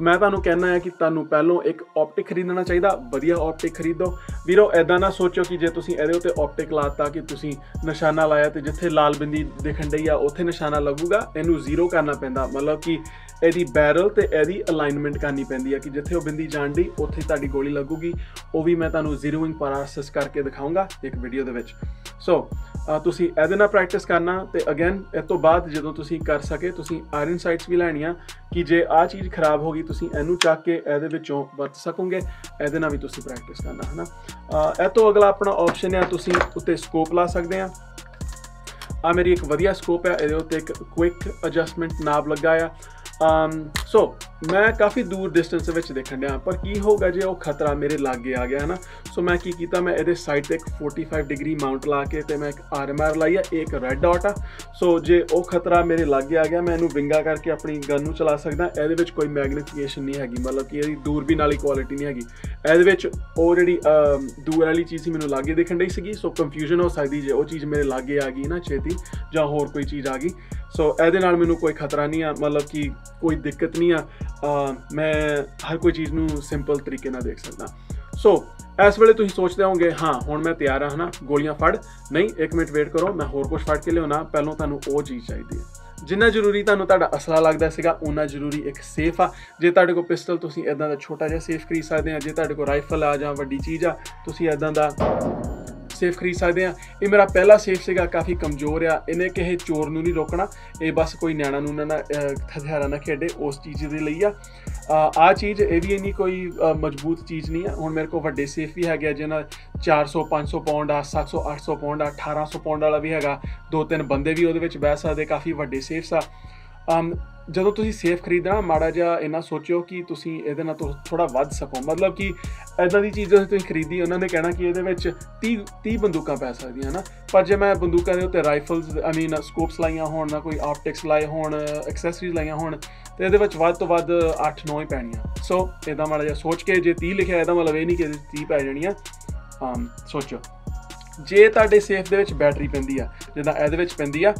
ਮੈਂ ਤੁਹਾਨੂੰ ਕਹਿਣਾ ਹੈ ਕਿ ਤੁਹਾਨੂੰ ਪਹਿਲੋਂ ਇੱਕ ਆਪਟਿਕ ਖਰੀਦਣਾ ਚਾਹੀਦਾ, ਵਧੀਆ ਆਪਟਿਕ ਖਰੀਦੋ ਵੀਰੋ। ਇੱਦਾਂ ਨਾ ਸੋਚੋ ਕਿ ਜੇ ਤੁਸੀਂ ਇਹਦੇ ਉੱਤੇ ਆਪਟਿਕ ਲਾਤਾ ਕਿ ਤੁਸੀਂ ਨਿਸ਼ਾਨਾ ਲਾਇਆ ਤੇ ਜਿੱਥੇ ਲਾਲ ਬਿੰਦੀ ਦਿਖਣ ਡਈ ਆ ਉੱਥੇ ਨਿਸ਼ਾਨਾ ਲੱਗੂਗਾ। ਇਹਨੂੰ ਜ਼ੀਰੋ ਕਰਨਾ ਪੈਂਦਾ, ਮਤਲਬ ਕਿ ਇਹਦੀ ਬੈਰਲ ਤੇ ਇਹਦੀ ਅਲਾਈਨਮੈਂਟ ਕਰਨੀ ਪੈਂਦੀ ਹੈ ਕਿ ਜਿੱਥੇ ਉਹ ਬਿੰਦੀ ਜਾਣ ਦੀ ਉੱਥੇ ਤੁਹਾਡੀ ਗੋਲੀ ਲੱਗੂਗੀ। ਉਹ ਵੀ ਮੈਂ ਤੁਹਾਨੂੰ ਜ਼ੀਰੋਇੰਗ ਪ੍ਰੋਸੈਸ ਕਰਕੇ ਦਿਖਾਊਂਗਾ ਇੱਕ ਵੀਡੀਓ ਦੇ ਵਿੱਚ। ਸੋ ਤੁਸੀਂ ਇਹਦੇ ਨਾਲ ਪ੍ਰੈਕਟਿਸ ਕਰਨਾ ਤੇ ਅਗੇਨ ਇਸ ਤੋਂ ਬਾਅਦ ਜਦੋਂ ਤੁਸੀਂ ਕਰ ਸਕੇ ਤੁਸੀਂ ਆਇਰਨ ਸਾਈਟਸ ਵੀ ਲੈਣੀਆਂ ਕਿ ਜੇ ਆਹ ਚੀਜ਼ ਖਰਾਬ ਹੋ ਗਈ ਤੁਸੀਂ ਇਹਨੂੰ ਚੱਕ ਕੇ ਇਹਦੇ ਵਿੱਚੋਂ ਵਰਤ ਸਕੋਗੇ। ਇਹਦੇ ਨਾਲ ਵੀ ਤੁਸੀਂ ਪ੍ਰੈਕਟਿਸ ਕਰਨਾ ਹੈ ਨਾ। ਇਹ ਤੋਂ ਅਗਲਾ ਆਪਣਾ ਆਪਸ਼ਨ ਹੈ ਤੁਸੀਂ ਉੱਤੇ ਸਕੋਪ ਲਾ ਸਕਦੇ ਆ। ਆ ਮੇਰੀ ਇੱਕ ਵਧੀਆ ਸਕੋਪ ਹੈ, ਇਹਦੇ ਉੱਤੇ ਇੱਕ ਕੁਇਕ ਐਡਜਸਟਮੈਂਟ ਨਾਬ ਲੱਗਾ ਆ। ਸੋ ਮੈਂ ਕਾਫੀ ਦੂਰ ਡਿਸਟੈਂਸ ਵਿੱਚ ਦੇਖਣ ਡਿਆ ਪਰ ਕੀ ਹੋਊਗਾ ਜੇ ਉਹ ਖਤਰਾ ਮੇਰੇ ਲਾਗੇ ਆ ਗਿਆ ਹੈ ਨਾ। ਸੋ ਮੈਂ ਕੀ ਕੀਤਾ, ਮੈਂ ਇਹਦੇ ਸਾਈਡ ਤੇ ਇੱਕ 45 ਡਿਗਰੀ ਮਾਊਂਟ ਲਾ ਕੇ ਤੇ ਮੈਂ ਇੱਕ RMR ਲਾਈ ਆ, ਇੱਕ ਰੈੱਡ ਡਾਟ ਆ। ਸੋ ਜੇ ਉਹ ਖਤਰਾ ਮੇਰੇ ਲਾਗੇ ਆ ਗਿਆ ਮੈਂ ਇਹਨੂੰ ਵਿੰਗਾ ਕਰਕੇ ਆਪਣੀ ਗਨ ਨੂੰ ਚਲਾ ਸਕਦਾ। ਇਹਦੇ ਵਿੱਚ ਕੋਈ ਮੈਗਨੀਫਿਕੇਸ਼ਨ ਨਹੀਂ ਹੈਗੀ, ਮਤਲਬ ਕਿ ਇਹਦੀ ਦੂਰਬੀਨ ਵਾਲੀ ਕੁਆਲਿਟੀ ਨਹੀਂ ਹੈਗੀ। ਇਹਦੇ ਵਿੱਚ ਉਹ ਜਿਹੜੀ ਦੂਰ ਵਾਲੀ ਚੀਜ਼ ਸੀ ਮੈਨੂੰ ਲਾਗੇ ਦੇਖਣ ਡਈ ਸੀਗੀ। ਸੋ ਕਨਫਿਊਜ਼ਨ ਹੋ ਸਕਦੀ ਜੇ ਉਹ ਚੀਜ਼ ਮੇਰੇ ਲਾਗੇ ਆ ਗਈ ਨਾ ਛੇਤੀ ਜਾਂ ਹੋਰ ਕੋਈ ਚੀਜ਼ ਆ ਗਈ। ਸੋ ਇਹਦੇ ਨਾਲ ਮੈਨੂੰ ਕੋਈ ਖਤਰਾ ਨਹੀਂ ਆ, ਮਤਲਬ ਕਿ ਕੋਈ ਦਿੱਕਤ ਨਹੀਂ ਆ। ਮੈਂ ਹਰ ਕੋਈ ਚੀਜ਼ ਨੂੰ ਸਿੰਪਲ ਤਰੀਕੇ ਨਾਲ ਦੇਖ ਸਕਦਾ। ਸੋ ਇਸ ਵੇਲੇ ਤੁਸੀਂ ਸੋਚਦੇ ਹੋਵੋਗੇ ਹਾਂ ਹੁਣ ਮੈਂ ਤਿਆਰ ਹਾਂ ਹੈ ਨਾ, ਗੋਲੀਆਂ ਫੜ। ਨਹੀਂ, 1 ਮਿੰਟ ਵੇਟ ਕਰੋ, ਮੈਂ ਹੋਰ ਕੁਝ ਫੜ ਕੇ ਲਿਆਉਣਾ। ਪਹਿਲਾਂ ਤੁਹਾਨੂੰ ਉਹ ਚੀਜ਼ ਚਾਹੀਦੀ ਹੈ। ਜਿੰਨਾ ਜ਼ਰੂਰੀ ਤੁਹਾਨੂੰ ਤੁਹਾਡਾ ਅਸਲਾ ਲੱਗਦਾ ਸੀਗਾ ਉਨਾ ਜ਼ਰੂਰੀ ਇੱਕ ਸੇਫ ਆ। ਜੇ ਤੁਹਾਡੇ ਕੋਲ ਪਿਸਟਲ ਤੁਸੀਂ ਇੱਦਾਂ ਦਾ ਛੋਟਾ ਜਿਹਾ ਸੇਫ ਖਰੀਦ ਸਕਦੇ ਆ। ਜੇ ਤੁਹਾਡੇ ਕੋਲ ਰਾਈਫਲ ਆ ਜਾਂ ਵੱਡੀ ਚੀਜ਼ ਆ ਤੁਸੀਂ ਇੱਦਾਂ ਦਾ ਸੇਫ ਖਰੀਦ ਸਕਦੇ ਆ। ਇਹ ਮੇਰਾ ਪਹਿਲਾ ਸੇਫ ਸੀਗਾ, ਕਾਫੀ ਕਮਜ਼ੋਰ ਆ। ਇਹਨੇ ਕਿਸੇ ਚੋਰ ਨੂੰ ਨਹੀਂ ਰੋਕਣਾ, ਇਹ ਬਸ ਕੋਈ ਨਿਆਣਾ ਨੂੰ ਨਾ ਹਥਿਆਰਾਂ ਨਾਲ ਖੇਡੇ ਉਸ ਚੀਜ਼ ਦੇ ਲਈ ਆ। ਆਹ ਚੀਜ਼ ਇਹ ਵੀ ਇੰਨੀ ਕੋਈ ਮਜ਼ਬੂਤ ਚੀਜ਼ ਨਹੀਂ ਆ। ਹੁਣ ਮੇਰੇ ਕੋਲ ਵੱਡੇ ਸੇਫ ਵੀ ਹੈਗੇ ਆ ਜਿਹਨਾਂ 400 500 ਪਾਉਂਡ ਆ, 700 800 ਪਾਉਂਡ ਆ, 1800 ਪਾਉਂਡ ਵਾਲਾ ਵੀ ਹੈਗਾ। 2-3 ਬੰਦੇ ਵੀ ਉਹਦੇ ਵਿੱਚ ਬਹਿ ਸਕਦੇ। ਕਾਫੀ ਵੱਡੇ ਸੇਫਸ ਆ। ਜਦੋਂ ਤੁਸੀਂ ਸੇਫ ਖਰੀਦਣਾ ਮਾੜਾ ਜਿਹਾ ਇੰਨਾ ਸੋਚਿਓ ਕਿ ਤੁਸੀਂ ਇਹਦੇ ਨਾਲ ਥੋੜ੍ਹਾ ਵੱਧ ਸਕੋ। ਮਤਲਬ ਕਿ ਇੱਦਾਂ ਦੀ ਚੀਜ਼ ਜਦੋਂ ਤੁਸੀਂ ਖਰੀਦੀ ਉਹਨਾਂ ਨੇ ਕਹਿਣਾ ਕਿ ਇਹਦੇ ਵਿੱਚ 30 ਬੰਦੂਕਾਂ ਪੈ ਸਕਦੀਆਂ ਹੈ ਨਾ। ਪਰ ਜੇ ਮੈਂ ਬੰਦੂਕਾਂ ਦੇ ਉੱਤੇ ਰਾਈਫਲਸ ਸਕੋਪਸ ਲਾਈਆਂ ਹੋਣ ਨਾ, ਕੋਈ ਆਪਟਿਕਸ ਲਾਏ ਹੋਣ, ਐਕਸੈਸਰੀਜ਼ ਲਾਈਆਂ ਹੋਣ ਤੇ ਇਹਦੇ ਵਿੱਚ ਵੱਧ ਤੋਂ ਵੱਧ 8-9 ਹੀ ਪੈਣੀਆਂ। ਸੋ ਇੱਦਾਂ ਮਾੜਾ ਜਿਹਾ ਸੋਚ ਕੇ, ਜੇ 30 ਲਿਖਿਆ ਇਹਦਾ ਮਤਲਬ ਇਹ ਨਹੀਂ ਕਿ ਇਹਦੇ 30 ਪੈ ਜਾਣੀਆਂ। ਸੋਚੋ ਜੇ ਤੁਹਾਡੇ ਸੇਫ ਦੇ ਵਿੱਚ ਬੈਟਰੀ ਪੈਂਦੀ ਆ ਜਿੱਦਾਂ ਇਹਦੇ ਵਿੱਚ ਪੈਂਦੀ ਆ,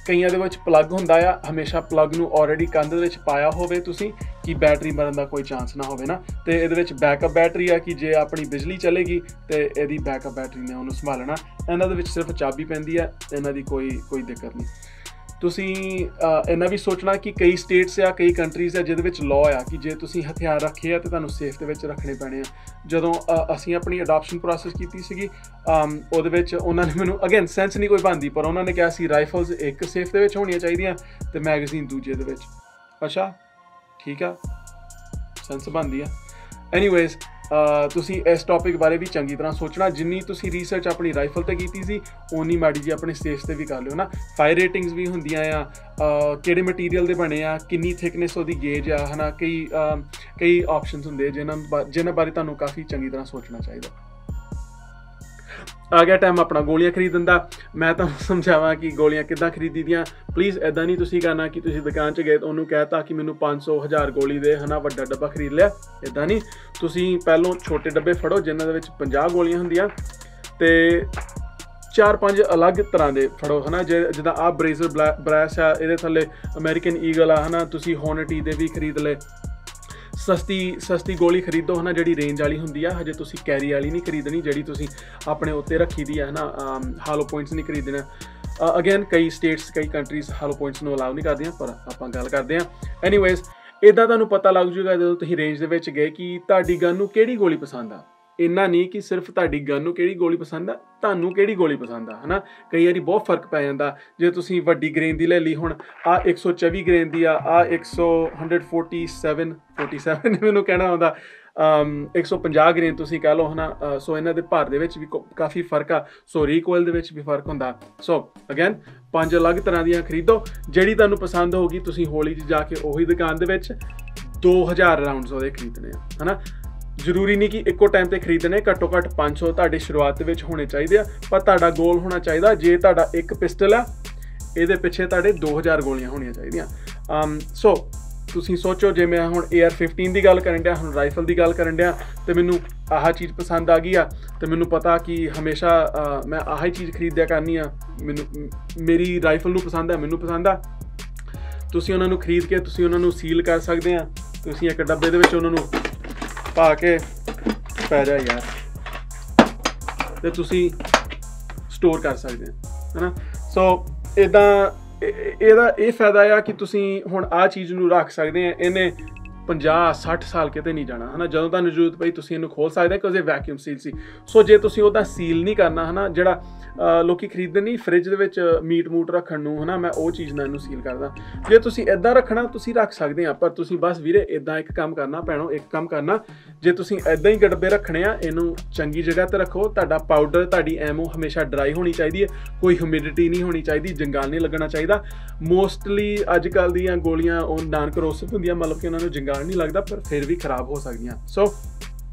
ਕਈਆਂ ਦੇ ਵਿੱਚ ਪਲੱਗ ਹੁੰਦਾ ਆ, ਹਮੇਸ਼ਾ ਪਲੱਗ ਨੂੰ ਆਲਰੇਡੀ ਕੰਧ ਦੇ ਵਿੱਚ ਪਾਇਆ ਹੋਵੇ ਤੁਸੀਂ ਕਿ ਬੈਟਰੀ ਮਰਨ ਦਾ ਕੋਈ ਚਾਂਸ ਨਾ ਹੋਵੇ ਨਾ। ਤੇ ਇਹਦੇ ਵਿੱਚ ਬੈਕਅਪ ਬੈਟਰੀ ਆ ਕਿ ਜੇ ਆਪਣੀ ਬਿਜਲੀ ਚਲੇਗੀ ਤੇ ਇਹਦੀ ਬੈਕਅਪ ਬੈਟਰੀ ਨੇ ਉਹਨੂੰ ਸੰਭਾਲਣਾ। ਇਹਨਾਂ ਦੇ ਵਿੱਚ ਸਿਰਫ ਚਾਬੀ ਪੈਂਦੀ ਆ, ਇਹਨਾਂ ਦੀ ਕੋਈ ਦਿੱਕਤ ਨਹੀਂ। ਤੁਸੀਂ ਇਹਨਾਂ ਵੀ ਸੋਚਣਾ ਕਿ ਕਈ ਸਟੇਟਸ ਆ, ਕਈ ਕੰਟਰੀਜ਼ ਆ ਜਿਹਦੇ ਵਿੱਚ ਲਾਅ ਆ ਕਿ ਜੇ ਤੁਸੀਂ ਹਥਿਆਰ ਰੱਖੇ ਆ ਤੇ ਤੁਹਾਨੂੰ ਸੇਫ ਦੇ ਵਿੱਚ ਰੱਖਣੇ ਪੈਣੇ ਆ। ਜਦੋਂ ਅਸੀਂ ਆਪਣੀ ਅਡਾਪਸ਼ਨ ਪ੍ਰੋਸੈਸ ਕੀਤੀ ਸੀਗੀ ਉਹਦੇ ਵਿੱਚ ਉਹਨਾਂ ਨੇ ਮੈਨੂੰ ਅਗੇਨ ਸੈਂਸ ਨਹੀਂ ਕੋਈ ਬਣਦੀ ਪਰ ਉਹਨਾਂ ਨੇ ਕਿਹਾ ਸੀ ਰਾਈਫਲਸ ਇੱਕ ਸੇਫ ਦੇ ਵਿੱਚ ਹੋਣੀਆਂ ਚਾਹੀਦੀਆਂ ਤੇ ਮੈਗਜ਼ੀਨ ਦੂਜੇ ਦੇ ਵਿੱਚ। ਅੱਛਾ ਠੀਕ ਆ, ਸੈਂਸ ਬਣਦੀ ਆ। ਐਨੀਵੇਜ਼ ਤੁਸੀਂ ਇਸ ਟੌਪਿਕ ਬਾਰੇ ਵੀ ਚੰਗੀ ਤਰ੍ਹਾਂ ਸੋਚਣਾ। ਜਿੰਨੀ ਤੁਸੀਂ ਰਿਸਰਚ ਆਪਣੀ ਰਾਈਫਲ 'ਤੇ ਕੀਤੀ ਸੀ ਓਨੀ ਮਾੜੀ ਜੀ ਆਪਣੇ ਸੇਫ 'ਤੇ ਵੀ ਕਰ ਲਿਓ ਨਾ। ਫਾਇਰ ਰੇਟਿੰਗਸ ਵੀ ਹੁੰਦੀਆਂ ਆ, ਕਿਹੜੇ ਮਟੀਰੀਅਲ ਦੇ ਬਣੇ ਆ, ਕਿੰਨੀ ਥਿਕਨੈਸ ਉਹਦੀ ਗੇਜ ਆ ਹੈ ਨਾ। ਕਈ ਆਪਸ਼ਨਸ ਹੁੰਦੇ ਜਿਨ੍ਹਾਂ ਬਾਰੇ ਤੁਹਾਨੂੰ ਕਾਫੀ ਚੰਗੀ ਤਰ੍ਹਾਂ ਸੋਚਣਾ ਚਾਹੀਦਾ। ਆ ਗਿਆ ਟਾਈਮ ਆਪਣਾ ਗੋਲੀਆਂ ਖਰੀਦਣ ਦਾ। ਮੈਂ ਤੁਹਾਨੂੰ ਸਮਝਾਵਾਂ ਕਿ ਗੋਲੀਆਂ ਕਿੱਦਾਂ ਖਰੀਦੀ ਦੀਆਂ। ਪਲੀਜ਼ ਇੱਦਾਂ ਨਹੀਂ ਤੁਸੀਂ ਕਰਨਾ ਕਿ ਤੁਸੀਂ ਦੁਕਾਨ 'ਚ ਗਏ ਤਾਂ ਉਹਨੂੰ ਕਹਿਤਾ ਕਿ ਮੈਨੂੰ 500-1000 ਗੋਲੀ ਦੇ ਹੈ ਨਾ, ਵੱਡਾ ਡੱਬਾ ਖਰੀਦ ਲਿਆ। ਇੱਦਾਂ ਨਹੀਂ, ਤੁਸੀਂ ਪਹਿਲੋਂ ਛੋਟੇ ਡੱਬੇ ਫੜੋ ਜਿਨ੍ਹਾਂ ਦੇ ਵਿੱਚ 50 ਗੋਲੀਆਂ ਹੁੰਦੀਆਂ ਤੇ 4-5 ਅਲੱਗ ਤਰ੍ਹਾਂ ਦੇ ਫੜੋ ਹੈ ਨਾ। ਜਿੱਦਾਂ ਆਹ ਬ੍ਰੇਜ਼ਰ ਬ੍ਰੈਸ ਆ, ਇਹਦੇ ਥੱਲੇ ਅਮਰੀਕਨ ਈਗਲ ਆ ਹੈ ਨਾ। ਤੁਸੀਂ ਹੋਨਟੀ ਦੇ ਵੀ ਖਰੀਦ ਲਏ। ਸਸਤੀ ਗੋਲੀ ਖਰੀਦੋ ਹੈ ਨਾ, ਜਿਹੜੀ ਰੇਂਜ ਵਾਲੀ ਹੁੰਦੀ ਆ। ਹਜੇ ਤੁਸੀਂ ਕੈਰੀ ਵਾਲੀ ਨਹੀਂ ਖਰੀਦਣੀ ਜਿਹੜੀ ਤੁਸੀਂ ਆਪਣੇ ਉੱਤੇ ਰੱਖੀ ਦੀ ਹੈ ਨਾ। ਹਾਲੋ ਪੁਆਇੰਟਸ ਨਹੀਂ ਖਰੀਦਣਾ। ਅਗੇਨ ਕਈ ਸਟੇਟਸ ਕਈ ਕੰਟਰੀਜ਼ ਹਾਲੋ ਪੁਆਇੰਟਸ ਨੂੰ ਅਲਾਉ ਨਹੀਂ ਕਰਦੀਆਂ ਪਰ ਆਪਾਂ ਗੱਲ ਕਰਦੇ ਹਾਂ। ਐਨੀਵੇਜ਼ ਇੱਦਾਂ ਤੁਹਾਨੂੰ ਪਤਾ ਲੱਗ ਜੂਗਾ ਜਦੋਂ ਤੁਸੀਂ ਰੇਂਜ ਦੇ ਵਿੱਚ ਗਏ ਕਿ ਤੁਹਾਡੀ ਗਨ ਨੂੰ ਕਿਹੜੀ ਗੋਲੀ ਪਸੰਦ ਆ। ਇੰਨਾ ਨਹੀਂ ਕਿ ਸਿਰਫ ਤੁਹਾਡੀ ਗਨ ਨੂੰ ਕਿਹੜੀ ਗੋਲੀ ਪਸੰਦ ਆ, ਤੁਹਾਨੂੰ ਕਿਹੜੀ ਗੋਲੀ ਪਸੰਦ ਆ ਹੈ ਨਾ। ਕਈ ਵਾਰੀ ਬਹੁਤ ਫਰਕ ਪੈ ਜਾਂਦਾ। ਜੇ ਤੁਸੀਂ ਵੱਡੀ ਗ੍ਰੇਨ ਦੀ ਲੈ ਲਈ, ਹੁਣ ਆਹ 124 ਗ੍ਰੇਨ ਦੀ ਆ, ਆਹ 147 ਮੈਨੂੰ ਕਹਿਣਾ ਆਉਂਦਾ, 150 ਗ੍ਰੇਨ ਤੁਸੀਂ ਕਹਿ ਲਓ ਹੈ ਨਾ। ਸੋ ਇਹਨਾਂ ਦੇ ਭਾਰ ਦੇ ਵਿੱਚ ਵੀ ਕਾਫੀ ਫਰਕ ਆ। ਸੋ ਰੀਕੋਇਲ ਦੇ ਵਿੱਚ ਵੀ ਫਰਕ ਹੁੰਦਾ। ਸੋ ਅਗੇਨ 5 ਅਲੱਗ ਤਰ੍ਹਾਂ ਦੀਆਂ ਖਰੀਦੋ, ਜਿਹੜੀ ਤੁਹਾਨੂੰ ਪਸੰਦ ਹੋਊਗੀ ਤੁਸੀਂ ਹੌਲੀ ਜਿਹੀ ਜਾ ਕੇ ਉਹੀ ਦੁਕਾਨ ਦੇ ਵਿੱਚ 2000 ਰਾਊਂਡਸ ਉਹਦੇ ਖਰੀਦਣੇ ਆ ਹੈ ਨਾ। ਜ਼ਰੂਰੀ ਨਹੀਂ ਕਿ ਇੱਕੋ ਟਾਈਮ 'ਤੇ ਖਰੀਦਣੇ, ਘੱਟੋ ਘੱਟ 500 ਤੁਹਾਡੀ ਸ਼ੁਰੂਆਤ ਦੇ ਵਿੱਚ ਹੋਣੇ ਚਾਹੀਦੇ ਆ। ਪਰ ਤੁਹਾਡਾ ਗੋਲ ਹੋਣਾ ਚਾਹੀਦਾ, ਜੇ ਤੁਹਾਡਾ ਇੱਕ ਪਿਸਟਲ ਆ ਇਹਦੇ ਪਿੱਛੇ ਤੁਹਾਡੇ 2000 ਗੋਲੀਆਂ ਹੋਣੀਆਂ ਚਾਹੀਦੀਆਂ। ਸੋ ਤੁਸੀਂ ਸੋਚੋ, ਜੇ ਮੈਂ ਹੁਣ AR-15 ਦੀ ਗੱਲ ਕਰਨ ਡਿਆ, ਹੁਣ ਰਾਈਫਲ ਦੀ ਗੱਲ ਕਰਨ ਡਿਆ ਤੇ ਮੈਨੂੰ ਆਹ ਚੀਜ਼ ਪਸੰਦ ਆ ਗਈ ਆ ਤੇ ਮੈਨੂੰ ਪਤਾ ਕਿ ਹਮੇਸ਼ਾ ਮੈਂ ਆਹ ਹੀ ਚੀਜ਼ ਖਰੀਦਿਆ ਕਰਨੀ ਆ। ਮੇਰੀ ਰਾਈਫਲ ਨੂੰ ਪਸੰਦ ਆ, ਮੈਨੂੰ ਪਸੰਦ ਆ। ਤੁਸੀਂ ਉਹਨਾਂ ਨੂੰ ਖਰੀਦ ਕੇ ਤੁਸੀਂ ਉਹਨਾਂ ਨੂੰ ਸੀਲ ਕਰ ਸਕਦੇ ਆ। ਤੁਸੀਂ ਇੱਕ ਡੱਬੇ ਦੇ ਵਿੱਚ ਉਹਨਾਂ ਨੂੰ ਪਾ ਕੇ ਪੈ ਜਾ ਯਾਰ ਤੇ ਤੁਸੀਂ ਸਟੋਰ ਕਰ ਸਕਦੇ ਆ ਹੈ ਨਾ। ਸੋ ਇੱਦਾਂ ਇਹਦਾ ਇਹ ਫਾਇਦਾ ਆ ਕਿ ਤੁਸੀਂ ਹੁਣ ਆਹ ਚੀਜ਼ ਨੂੰ ਰੱਖ ਸਕਦੇ ਆ, ਇਹਨੇ 50-60 ਸਾਲ ਕਿਤੇ ਨਹੀਂ ਜਾਣਾ ਹੈ ਨਾ। ਜਦੋਂ ਤੁਹਾਨੂੰ ਜ਼ਰੂਰਤ ਪਈ ਤੁਸੀਂ ਇਹਨੂੰ ਖੋਲ ਸਕਦੇ ਕਿਉਂਕਿ ਵੈਕਿਊਮ ਸੀਲ ਸੀ। ਸੋ ਜੇ ਤੁਸੀਂ ਉਹਦਾ ਸੀਲ ਨਹੀਂ ਕਰਨਾ ਹੈ ਨਾ, ਜਿਹੜਾ ਲੋਕੀ ਖਰੀਦਦੇ ਨਹੀਂ ਫ੍ਰਿਜ ਦੇ ਵਿੱਚ ਮੀਟ ਮੂਟ ਰੱਖਣ ਨੂੰ ਹੈ ਨਾ, ਮੈਂ ਉਹ ਚੀਜ਼ ਨਾਲ ਇਹਨੂੰ ਸੀਲ ਕਰਦਾ। ਜੇ ਤੁਸੀਂ ਇੱਦਾਂ ਰੱਖਣਾ ਤੁਸੀਂ ਰੱਖ ਸਕਦੇ ਆ, ਪਰ ਤੁਸੀਂ ਬਸ ਵੀਰੇ ਇੱਦਾਂ ਇੱਕ ਕੰਮ ਕਰਨਾ ਭੈਣੋ, ਇੱਕ ਕੰਮ ਕਰਨਾ, ਜੇ ਤੁਸੀਂ ਇੱਦਾਂ ਹੀ ਡੱਬੇ ਰੱਖਣੇ ਆ, ਇਹਨੂੰ ਚੰਗੀ ਜਗ੍ਹਾ ਤੇ ਰੱਖੋ। ਤੁਹਾਡਾ ਪਾਊਡਰ, ਤੁਹਾਡੀ ਐਮੋ ਹਮੇਸ਼ਾ ਡਰਾਈ ਹੋਣੀ ਚਾਹੀਦੀ ਹੈ, ਕੋਈ ਹਿਊਮਿਡਿਟੀ ਨਹੀਂ ਹੋਣੀ ਚਾਹੀਦੀ, ਜੰਗਾਲ ਨਹੀਂ ਲੱਗਣਾ ਚਾਹੀਦਾ। ਮੋਸਟਲੀ ਅੱਜ ਕੱਲ੍ਹ ਦੀਆਂ ਗੋਲੀਆਂ ਉਹ ਨਾਨ ਕਰੋਸਿਵ ਹੁੰਦੀਆਂ, ਮਤਲਬ ਕਿ ਉਹਨਾਂ ਨੂੰ ਜੰਗਾਲ ਨਹੀਂ ਲੱਗਦਾ, ਪਰ ਫਿਰ ਵੀ ਖਰਾਬ ਹੋ ਸਕਦੀਆਂ। ਸੋ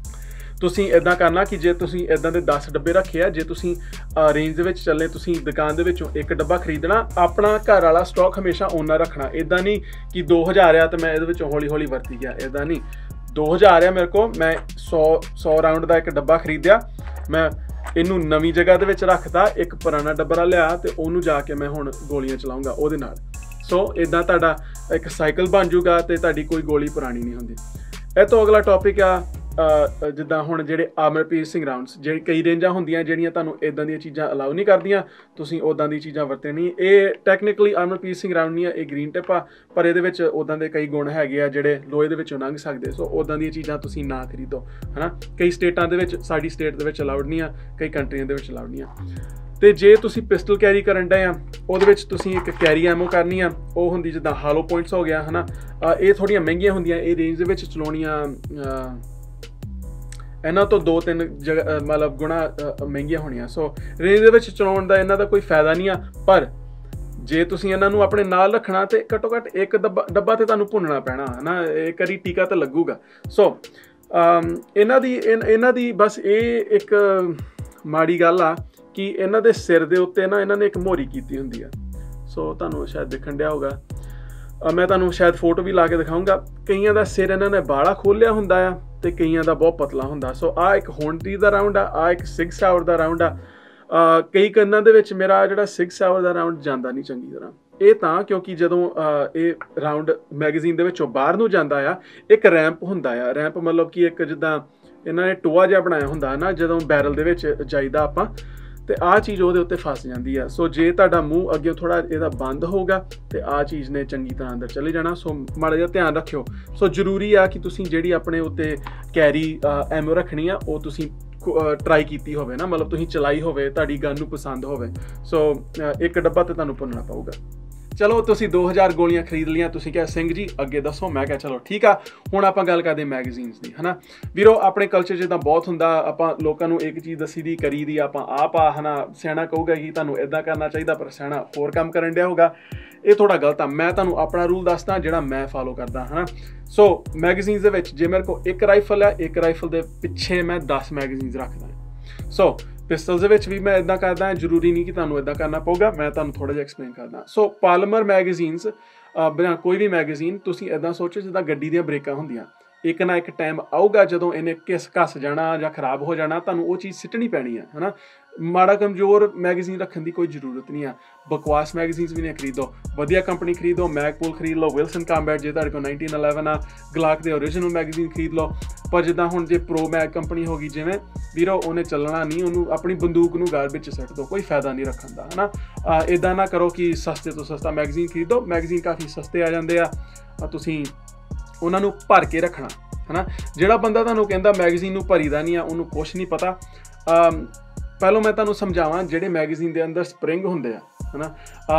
ਤੁਸੀਂ ਇੱਦਾਂ ਕਰਨਾ ਕਿ ਜੇ ਤੁਸੀਂ ਇੱਦਾਂ ਦੇ 10 ਡੱਬੇ ਰੱਖੇ ਆ, ਜੇ ਤੁਸੀਂ ਰੇਂਜ ਦੇ ਵਿੱਚ ਚੱਲੇ, ਤੁਸੀਂ ਦੁਕਾਨ ਦੇ ਵਿੱਚੋਂ ਇੱਕ ਡੱਬਾ ਖਰੀਦਣਾ, ਆਪਣਾ ਘਰ ਵਾਲਾ ਸਟਾਕ ਹਮੇਸ਼ਾ ਓਨਾ ਰੱਖਣਾ। ਇੱਦਾਂ ਨਹੀਂ ਕਿ 2000 ਆ ਤੇ ਮੈਂ ਇਹਦੇ ਵਿੱਚੋਂ ਹੌਲੀ ਹੌਲੀ ਵਰਤੀ ਗਿਆ, ਇੱਦਾਂ ਨਹੀਂ। 2000 ਆ ਮੇਰੇ ਕੋਲ, ਮੈਂ 100 ਰਾਊਂਡ ਦਾ ਇੱਕ ਡੱਬਾ ਖਰੀਦਿਆ, ਮੈਂ ਇਹਨੂੰ ਨਵੀਂ ਜਗ੍ਹਾ ਦੇ ਵਿੱਚ ਰੱਖਤਾ, ਇੱਕ ਪੁਰਾਣਾ ਡੱਬਾ ਲਿਆ ਤੇ ਉਹਨੂੰ ਜਾ ਕੇ ਮੈਂ ਹੁਣ ਗੋਲੀਆਂ ਚਲਾਉਂਗਾ ਉਹਦੇ ਨਾਲ। ਸੋ ਇੱਦਾਂ ਤੁਹਾਡਾ ਇੱਕ ਸਾਈਕਲ ਬਣ ਜੂਗਾ ਤੇ ਤੁਹਾਡੀ ਕੋਈ ਗੋਲੀ ਪੁਰਾਣੀ ਨਹੀਂ ਹੁੰਦੀ। ਇਹ ਤੋਂ ਅਗਲਾ ਟੌਪਿਕ ਆ ਜਿੱਦਾਂ ਹੁਣ ਜਿਹੜੇ ਆਰਮਰ ਪੀਸਿੰਗ ਰਾਊਂਡਸ, ਜਿਹੜੀ ਕਈ ਰੇਂਜਾਂ ਹੁੰਦੀਆਂ ਜਿਹੜੀਆਂ ਤੁਹਾਨੂੰ ਇੱਦਾਂ ਦੀਆਂ ਚੀਜ਼ਾਂ ਅਲਾਉ ਨਹੀਂ ਕਰਦੀਆਂ, ਤੁਸੀਂ ਉੱਦਾਂ ਦੀ ਚੀਜ਼ਾਂ ਵਰਤਣੀ ਨਹੀਂ। ਇਹ ਟੈਕਨੀਕਲੀ ਆਰਮਰ ਪੀਸਿੰਗ ਰਾਊਂਡ ਨਹੀਂ ਆ, ਇਹ ਗ੍ਰੀਨ ਟਿਪ ਆ, ਪਰ ਇਹਦੇ ਵਿੱਚ ਉੱਦਾਂ ਦੇ ਕਈ ਗੁਣ ਹੈਗੇ ਆ ਜਿਹੜੇ ਲੋਹੇ ਦੇ ਵਿੱਚੋਂ ਲੰਘ ਸਕਦੇ। ਸੋ ਉੱਦਾਂ ਦੀਆਂ ਚੀਜ਼ਾਂ ਤੁਸੀਂ ਨਾ ਖਰੀਦੋ ਹੈ ਨਾ। ਕਈ ਸਟੇਟਾਂ ਦੇ ਵਿੱਚ, ਸਾਡੀ ਸਟੇਟ ਦੇ ਵਿੱਚ ਅਲਾਉਡ ਨਹੀਂ ਆ, ਕਈ ਕੰਟਰੀਆਂ ਦੇ ਵਿੱਚ ਅਲਾਉਡ ਨਹੀਂ ਆ। ਤੇ ਜੇ ਤੁਸੀਂ ਪਿਸਟਲ ਕੈਰੀ ਕਰਨ ਡਏ ਆ, ਉਹਦੇ ਵਿੱਚ ਤੁਸੀਂ ਇੱਕ ਕੈਰੀ ਐਮੋ ਕਰਨੀ ਆ, ਉਹ ਹੁੰਦੀ ਜਿੱਦਾਂ ਹਾਲੋ ਪੁਆਇੰਟਸ ਹੋ ਗਿਆ ਹੈ ਨਾ। ਇਹ ਥੋੜ੍ਹੀਆਂ ਮਹਿੰਗੀਆਂ ਹੁੰਦੀਆਂ, ਇਹ ਰੇਂਜ ਦੇ ਵਿੱਚ ਚਲਾਉਣੀਆਂ ਇਹਨਾਂ ਤੋਂ 2-3 ਮਤਲਬ ਗੁਣਾ ਮਹਿੰਗੀਆਂ ਹੋਣੀਆਂ। ਸੋ ਰੇਂਜ ਦੇ ਵਿੱਚ ਚਲਾਉਣ ਦਾ ਇਹਨਾਂ ਦਾ ਕੋਈ ਫਾਇਦਾ ਨਹੀਂ ਆ, ਪਰ ਜੇ ਤੁਸੀਂ ਇਹਨਾਂ ਨੂੰ ਆਪਣੇ ਨਾਲ ਰੱਖਣਾ ਤੇ ਘੱਟੋ ਘੱਟ ਇੱਕ ਡੱਬਾ ਤੇ ਤੁਹਾਨੂੰ ਭੁੰਨਣਾ ਪੈਣਾ ਹੈ ਨਾ, ਇੱਕ ਵਾਰੀ ਟੀਕਾ ਤਾਂ ਲੱਗੂਗਾ। ਸੋ ਇਹਨਾਂ ਦੀ ਬਸ ਇਹ ਇੱਕ ਮਾੜੀ ਗੱਲ ਆ ਕਿ ਇਹਨਾਂ ਦੇ ਸਿਰ ਦੇ ਉੱਤੇ ਨਾ ਇਹਨਾਂ ਨੇ ਇੱਕ ਮੋਹਰੀ ਕੀਤੀ ਹੁੰਦੀ ਆ। ਸੋ ਤੁਹਾਨੂੰ ਸ਼ਾਇਦ ਦਿਖਣ ਡਿਆ ਹੋਊਗਾ, ਮੈਂ ਤੁਹਾਨੂੰ ਸ਼ਾਇਦ ਫੋਟੋ ਵੀ ਲਾ ਕੇ ਦਿਖਾਊਂਗਾ। ਕਈਆਂ ਦਾ ਸਿਰ ਇਹਨਾਂ ਨੇ ਬਾਹਲਾ ਖੋਲ੍ਹਿਆ ਹੁੰਦਾ ਆ ਤੇ ਕਈਆਂ ਦਾ ਬਹੁਤ ਪਤਲਾ ਹੁੰਦਾ। ਸੋ ਆਹ ਇੱਕ ਹੋਂਟੀ ਦਾ ਰਾਊਂਡ ਆ, ਇੱਕ 6 ਆਵਰ ਦਾ ਰਾਊਂਡ ਆ। ਕਈ ਕੰਨਾਂ ਦੇ ਵਿੱਚ ਮੇਰਾ ਜਿਹੜਾ 6 ਆਵਰ ਦਾ ਰਾਊਂਡ ਜਾਂਦਾ ਨਹੀਂ ਚੰਗੀ ਤਰ੍ਹਾਂ। ਇਹ ਤਾਂ ਕਿਉਂਕਿ ਜਦੋਂ ਇਹ ਰਾਊਂਡ ਮੈਗਜ਼ੀਨ ਦੇ ਵਿੱਚੋਂ ਬਾਹਰ ਨੂੰ ਜਾਂਦਾ ਆ, ਇੱਕ ਰੈਂਪ ਹੁੰਦਾ ਆ। ਰੈਂਪ ਮਤਲਬ ਕਿ ਇੱਕ ਜਿੱਦਾਂ ਇਹਨਾਂ ਨੇ ਟੋਆ ਜਿਹਾ ਬਣਾਇਆ ਹੁੰਦਾ ਨਾ, ਜਦੋਂ ਬੈਰਲ ਦੇ ਵਿੱਚ ਜਾਈਦਾ ਆਪਾਂ, ਤੇ ਆਹ ਚੀਜ਼ ਉਹਦੇ ਉੱਤੇ ਫਸ ਜਾਂਦੀ ਆ। ਸੋ ਜੇ ਤੁਹਾਡਾ ਮੂੰਹ ਅੱਗੇ ਥੋੜ੍ਹਾ ਇਹਦਾ ਬੰਦ ਹੋਊਗਾ ਤੇ ਆਹ ਚੀਜ਼ ਨੇ ਚੰਗੀ ਤਰ੍ਹਾਂ ਅੰਦਰ ਚਲੇ ਜਾਣਾ। ਸੋ ਮਾੜਾ ਜਿਹਾ ਧਿਆਨ ਰੱਖਿਓ। ਸੋ ਜ਼ਰੂਰੀ ਆ ਕਿ ਤੁਸੀਂ ਜਿਹੜੀ ਆਪਣੇ ਉੱਤੇ ਕੈਰੀ ਐਮੋ ਰੱਖਣੀ ਆ, ਉਹ ਤੁਸੀਂ ਟਰਾਈ ਕੀਤੀ ਹੋਵੇ ਨਾ, ਮਤਲਬ ਤੁਸੀਂ ਚਲਾਈ ਹੋਵੇ, ਤੁਹਾਡੀ ਗਨ ਨੂੰ ਪਸੰਦ ਹੋਵੇ। ਸੋ ਇੱਕ ਡੱਬਾ ਤੇ ਤੁਹਾਨੂੰ ਭੁੰਨਣਾ ਪਊਗਾ। ਚਲੋ ਤੁਸੀਂ 2000 ਗੋਲੀਆਂ ਖਰੀਦ ਲਈਆਂ, ਤੁਸੀਂ ਕਿਹਾ ਸਿੰਘ ਜੀ ਅੱਗੇ ਦੱਸੋ। ਮੈਂ ਕਿਹਾ ਚਲੋ ਠੀਕ ਆ, ਹੁਣ ਆਪਾਂ ਗੱਲ ਕਰਦੇ ਮੈਗਜ਼ੀਨਸ ਦੀ ਹੈ ਨਾ। ਵੀਰੋ ਆਪਣੇ ਕਲਚਰ 'ਚ ਤਾਂ ਬਹੁਤ ਹੁੰਦਾ, ਆਪਾਂ ਲੋਕਾਂ ਨੂੰ ਇੱਕ ਚੀਜ਼ ਦੱਸੀ ਦੀ ਕਰੀ ਦੀ, ਆਪਾਂ ਆਪ ਆ ਹੈ ਨਾ। ਸਿਆਣਾ ਕਹੂਗਾ ਕਿ ਤੁਹਾਨੂੰ ਇੱਦਾਂ ਕਰਨਾ ਚਾਹੀਦਾ, ਪਰ ਸਿਆਣਾ ਹੋਰ ਕੰਮ ਕਰਨ ਡਿਆ ਹੋਊਗਾ, ਇਹ ਥੋੜ੍ਹਾ ਗਲਤ ਆ। ਮੈਂ ਤੁਹਾਨੂੰ ਆਪਣਾ ਰੂਲ ਦੱਸਦਾ ਜਿਹੜਾ ਮੈਂ ਫਾਲੋ ਕਰਦਾ ਹੈ ਨਾ। ਸੋ ਮੈਗਜ਼ੀਨਸ ਦੇ ਵਿੱਚ ਜੇ ਮੇਰੇ ਕੋਲ ਇੱਕ ਰਾਈਫਲ ਹੈ, ਇੱਕ ਰਾਈਫਲ ਦੇ ਪਿੱਛੇ ਮੈਂ 10 ਮੈਗਜ਼ੀਨਸ ਰੱਖਦਾ। ਸੋ ਪਿਸਟਲਸ ਦੇ ਵਿੱਚ ਵੀ ਮੈਂ ਇੱਦਾਂ ਕਰਦਾ, ਜ਼ਰੂਰੀ ਨਹੀਂ ਕਿ ਤੁਹਾਨੂੰ ਇੱਦਾਂ ਕਰਨਾ ਪਊਗਾ, ਮੈਂ ਤੁਹਾਨੂੰ ਥੋੜ੍ਹਾ ਜਿਹਾ ਐਕਸਪਲੇਨ ਕਰਦਾ। ਸੋ ਪਾਲੀਮਰ ਮੈਗਜ਼ੀਨਸ ਬਿਨਾਂ ਕੋਈ ਵੀ ਮੈਗਜ਼ੀਨ ਤੁਸੀਂ ਇੱਦਾਂ ਸੋਚੋ ਜਿੱਦਾਂ ਗੱਡੀ ਦੀਆਂ ਬ੍ਰੇਕਾਂ ਹੁੰਦੀਆਂ, ਇੱਕ ਨਾ ਇੱਕ ਟਾਈਮ ਆਊਗਾ ਜਦੋਂ ਇਹਨੇ ਘਸ ਜਾਣਾ ਜਾਂ ਖਰਾਬ ਹੋ ਜਾਣਾ, ਤੁਹਾਨੂੰ ਉਹ ਚੀਜ਼ ਸਿੱਟਣੀ ਪੈਣੀ ਹੈ ਨਾ। ਮਾੜਾ ਕਮਜ਼ੋਰ ਮੈਗਜ਼ੀਨ ਰੱਖਣ ਦੀ ਕੋਈ ਜ਼ਰੂਰਤ ਨਹੀਂ ਆ। ਬਕਵਾਸ ਮੈਗਜ਼ੀਨਸ ਵੀ ਨਹੀਂ ਖਰੀਦੋ, ਵਧੀਆ ਕੰਪਨੀ ਖਰੀਦੋ, ਮੈਗਪੂਲ ਖਰੀਦ ਲਓ, ਵਿਲਸਨ ਕੰਬੈਟ ਜੇ ਤੁਹਾਡੇ ਕੋਲ 1911 ਆ, ਗਲਾਕ ਦੇ ਓਰੀਜਨਲ ਮੈਗਜ਼ੀਨ ਖਰੀਦ ਲਓ। ਪਰ ਜਿੱਦਾਂ ਹੁਣ ਜੇ ਪ੍ਰੋ ਮੈਗ ਕੰਪਨੀ ਹੋ ਗਈ ਜਿਵੇਂ, ਵੀਰੋ ਉਹਨੇ ਚੱਲਣਾ ਨਹੀਂ, ਉਹਨੂੰ ਆਪਣੀ ਬੰਦੂਕ ਨੂੰ ਗਾਰਬੇਜ 'ਚ ਸੁੱਟ ਦਿਓ, ਕੋਈ ਫਾਇਦਾ ਨਹੀਂ ਰੱਖਣ ਦਾ ਹੈ ਨਾ। ਇੱਦਾਂ ਨਾ ਕਰੋ ਕਿ ਸਸਤੇ ਤੋਂ ਸਸਤਾ ਮੈਗਜ਼ੀਨ ਖਰੀਦੋ, ਮੈਗਜ਼ੀਨ ਕਾਫੀ ਸਸਤੇ ਆ ਜਾਂਦੇ ਆ, ਤੁਸੀਂ ਉਹਨਾਂ ਨੂੰ ਭਰ ਕੇ ਰੱਖਣਾ ਹੈ ਨਾ। ਜਿਹੜਾ ਬੰਦਾ ਤੁਹਾਨੂੰ ਕਹਿੰਦਾ ਮੈਗਜ਼ੀਨ ਨੂੰ ਭਰੀਦਾ ਨਹੀਂ ਆ, ਉਹਨੂੰ ਕੁਛ ਨਹੀਂ ਪਤਾ। ਪਹਿਲਾਂ ਮੈਂ ਤੁਹਾਨੂੰ ਸਮਝਾਵਾਂ, ਜਿਹੜੇ ਮੈਗਜ਼ੀਨ ਦੇ ਅੰਦਰ ਸਪਰਿੰਗ ਹੁੰਦੇ ਆ ਹੈ ਨਾ,